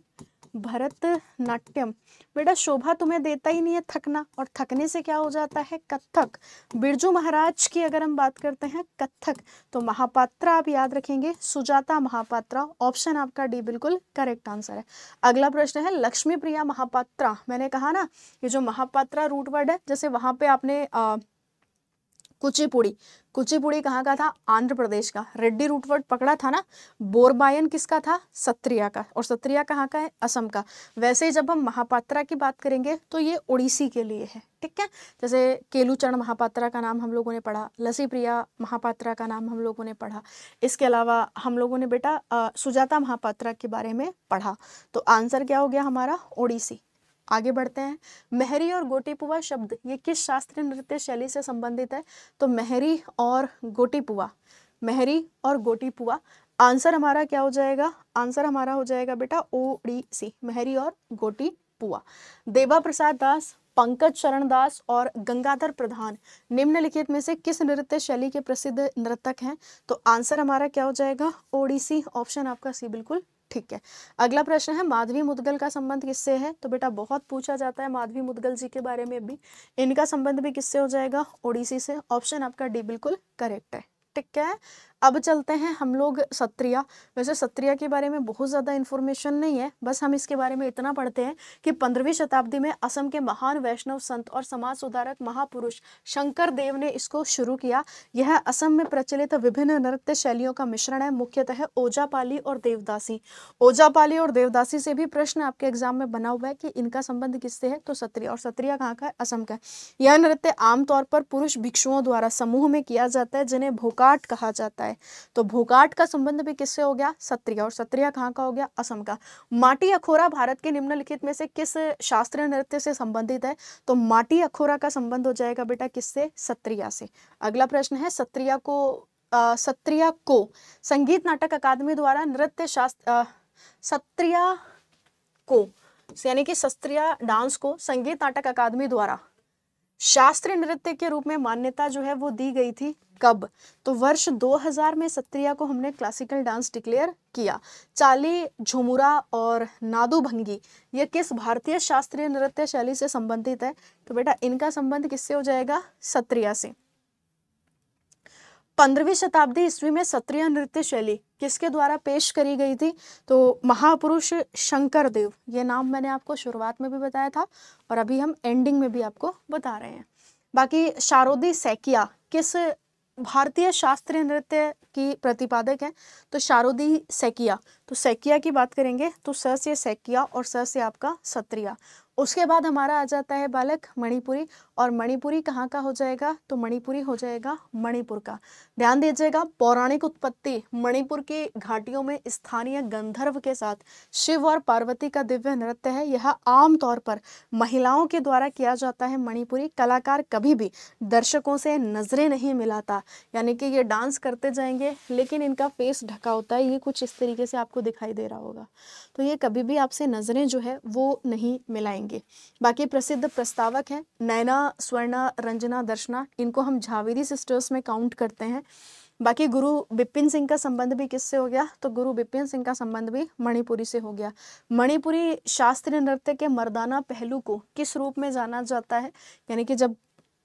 भरतनाट्यम। बेटा शोभा तुम्हें देता ही नहीं है थकना, और थकने से क्या हो जाता है? कथक। बिरजू महाराज की अगर हम बात करते हैं कथक। तो महापात्रा आप याद रखेंगे, सुजाता महापात्रा। ऑप्शन आपका डी बिल्कुल करेक्ट आंसर है। अगला प्रश्न है लक्ष्मी प्रिया महापात्रा। मैंने कहा ना ये जो महापात्रा रूट वर्ड है, जैसे वहां पे आपने कुचिपुड़ी, कुचिपुड़ी कहाँ का था? आंध्र प्रदेश का। रेड्डी रूट वर्ड पकड़ा था ना। बोरबायन किसका था? सत्रिया का। और सत्रिया कहाँ का है? असम का। वैसे ही जब हम महापात्रा की बात करेंगे तो ये ओडिसी के लिए है, ठीक है। जैसे केलूचरण महापात्रा का नाम हम लोगों ने पढ़ा, लसी प्रिया महापात्रा का नाम हम लोगों ने पढ़ा, इसके अलावा हम लोगों ने बेटा सुजाता महापात्रा के बारे में पढ़ा। तो आंसर क्या हो गया हमारा? ओडिसी। आगे बढ़ते हैं। मेहरी और गोटीपुआ शब्द ये किस शास्त्रीय नृत्य शैली से संबंधित है? तो मेहरी और गोटीपुआ, मेहरी और गोटीपुआ। आंसर हमारा क्या हो जाएगा? आंसर हमारा हो जाएगा बेटा ओडिसी, मेहरी और गोटीपुआ। देवा प्रसाद दास, पंकज चरण दास और गंगाधर प्रधान निम्नलिखित में से किस नृत्य शैली के प्रसिद्ध नर्तक हैं? तो आंसर हमारा क्या हो जाएगा? ओडिसी। ऑप्शन आपका सी बिल्कुल ठीक है। अगला प्रश्न है माधवी मुदगल का संबंध किससे है? तो बेटा बहुत पूछा जाता है माधवी मुदगल जी के बारे में भी। इनका संबंध भी किससे हो जाएगा? ओडिसी से। ऑप्शन आपका डी बिल्कुल करेक्ट है, ठीक है। अब चलते हैं हम लोग सत्रिया। वैसे सत्रिया के बारे में बहुत ज़्यादा इन्फॉर्मेशन नहीं है, बस हम इसके बारे में इतना पढ़ते हैं कि 15वीं शताब्दी में असम के महान वैष्णव संत और समाज सुधारक महापुरुष शंकर देव ने इसको शुरू किया। यह असम में प्रचलित विभिन्न नृत्य शैलियों का मिश्रण है, मुख्यतः ओजापाली और देवदासी। ओजापाली और देवदासी से भी प्रश्न आपके एग्जाम में बना हुआ है कि इनका संबंध किससे है? तो सत्रिया। और सत्रिया कहाँ का है? असम का है। यह नृत्य आमतौर पर पुरुष भिक्षुओं द्वारा समूह में किया जाता है, जिन्हें भोकाट कहा जाता है। तो भोकाट का संबंध भी किससे हो गया? सत्रिया। और सत्रिया कहाँ का हो गया? असम का। माटी अखोरा भारत के निम्नलिखित में से किस शास्त्रीय नृत्य से संबंधित है? तो माटी अखोरा का संबंध हो जाएगा बेटा किससे? सत्रिया से। अगला प्रश्न है सत्रिया को संगीत नाटक अकादमी द्वारा नृत्य शास्त्र सत्रिया को यानी कि सत्रिया डांस को संगीत नाटक अकादमी द्वारा शास्त्रीय नृत्य के रूप में मान्यता जो है वो दी गई थी कब? तो वर्ष 2000 में सत्रिया को हमने क्लासिकल डांस डिक्लेयर किया। चाली, झुमुरा और नादू भंगी ये किस भारतीय शास्त्रीय नृत्य शैली से संबंधित है? तो बेटा इनका संबंध किससे हो जाएगा? सत्रिया से। 15वीं शताब्दी ईस्वी में सत्रिय नृत्य शैली किसके द्वारा पेश करी गई थी? तो महापुरुष शंकर देव। ये नाम मैंने आपको शुरुआत में भी बताया था और अभी हम एंडिंग में भी आपको बता रहे हैं। बाकी शारोदी सैकिया किस भारतीय शास्त्रीय नृत्य की प्रतिपादक है? तो शारोदी सैकिया। तो सैकिया की बात करेंगे तो स से सैकिया और स से आपका सत्रिया। उसके बाद हमारा आ जाता है बालक मणिपुरी। और मणिपुरी कहाँ का हो जाएगा? तो मणिपुरी हो जाएगा मणिपुर का। ध्यान दीजिएगा पौराणिक उत्पत्ति मणिपुर की घाटियों में स्थानीय गंधर्व के साथ शिव और पार्वती का दिव्य नृत्य है। यह आमतौर पर महिलाओं के द्वारा किया जाता है। मणिपुरी कलाकार कभी भी दर्शकों से नजरें नहीं मिलाता, यानी कि ये डांस करते जाएंगे लेकिन इनका फेस ढका होता है। ये कुछ इस तरीके से आपको दिखाई दे रहा होगा। तो ये कभी भी आपसे नजरें जो है वो नहीं मिलाएंगे। बाकी प्रसिद्ध प्रस्तावक हैं नैना, स्वर्णा, रंजना, दर्शना। इनको हम झावेरी सिस्टर्स में काउंट करते हैं। बाकी गुरु बिपिन सिंह का संबंध भी किससे हो गया, तो गुरु बिपिन सिंह का संबंध भी मणिपुरी से हो गया। मणिपुरी शास्त्रीय नृत्य के मर्दाना पहलू को किस रूप में जाना जाता है, यानी कि जब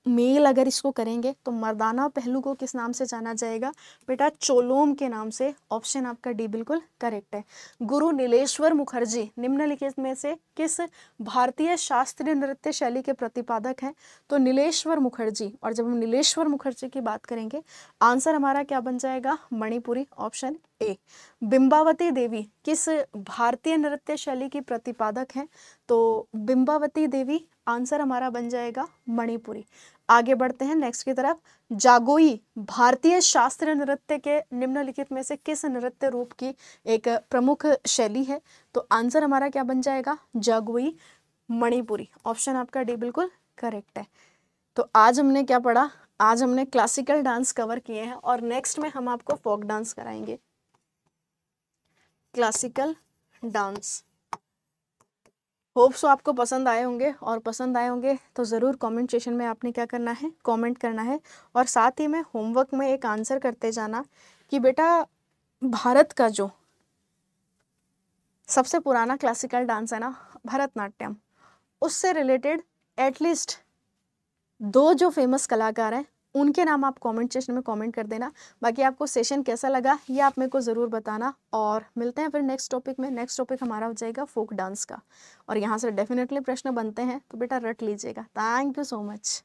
मेल अगर इसको करेंगे तो मर्दाना पहलू को किस नाम से जाना जाएगा बेटा, चोलोम के नाम से। ऑप्शन आपका डी बिल्कुल करेक्ट है। गुरु नीलेश्वर मुखर्जी निम्नलिखित में से किस भारतीय शास्त्रीय नृत्य शैली के प्रतिपादक हैं, तो नीलेश्वर मुखर्जी। और जब हम नीलेश्वर मुखर्जी की बात करेंगे आंसर हमारा क्या बन जाएगा, मणिपुरी, ऑप्शन ए। बिंबावती देवी किस भारतीय नृत्य शैली की प्रतिपादक हैं, तो बिंबावती देवी आंसर हमारा बन जाएगा मणिपुरी। आगे बढ़ते हैं नेक्स्ट की तरफ। जागोई भारतीय शास्त्रीय नृत्य के निम्नलिखित में से किस नृत्य रूप की एक प्रमुख शैली है, तो आंसर हमारा क्या बन जाएगा, जागोई, मणिपुरी। ऑप्शन आपका डी बिल्कुल करेक्ट है। तो आज हमने क्या पढ़ा, आज हमने क्लासिकल डांस कवर किए हैं और नेक्स्ट में हम आपको फोक डांस कराएंगे। क्लासिकल डांस होप सो आपको पसंद आए होंगे, और पसंद आए होंगे तो ज़रूर कमेंट सेशन में आपने क्या करना है, कमेंट करना है। और साथ ही में होमवर्क में एक आंसर करते जाना कि बेटा भारत का जो सबसे पुराना क्लासिकल डांस है ना भरतनाट्यम, उससे रिलेटेड एटलीस्ट 2 जो फेमस कलाकार हैं उनके नाम आप कमेंट सेशन में कमेंट कर देना। बाकी आपको सेशन कैसा लगा ये आप मेरे को ज़रूर बताना, और मिलते हैं फिर नेक्स्ट टॉपिक में। नेक्स्ट टॉपिक हमारा हो जाएगा फोक डांस का, और यहाँ से डेफिनेटली प्रश्न बनते हैं तो बेटा रट लीजिएगा। Thank you so much.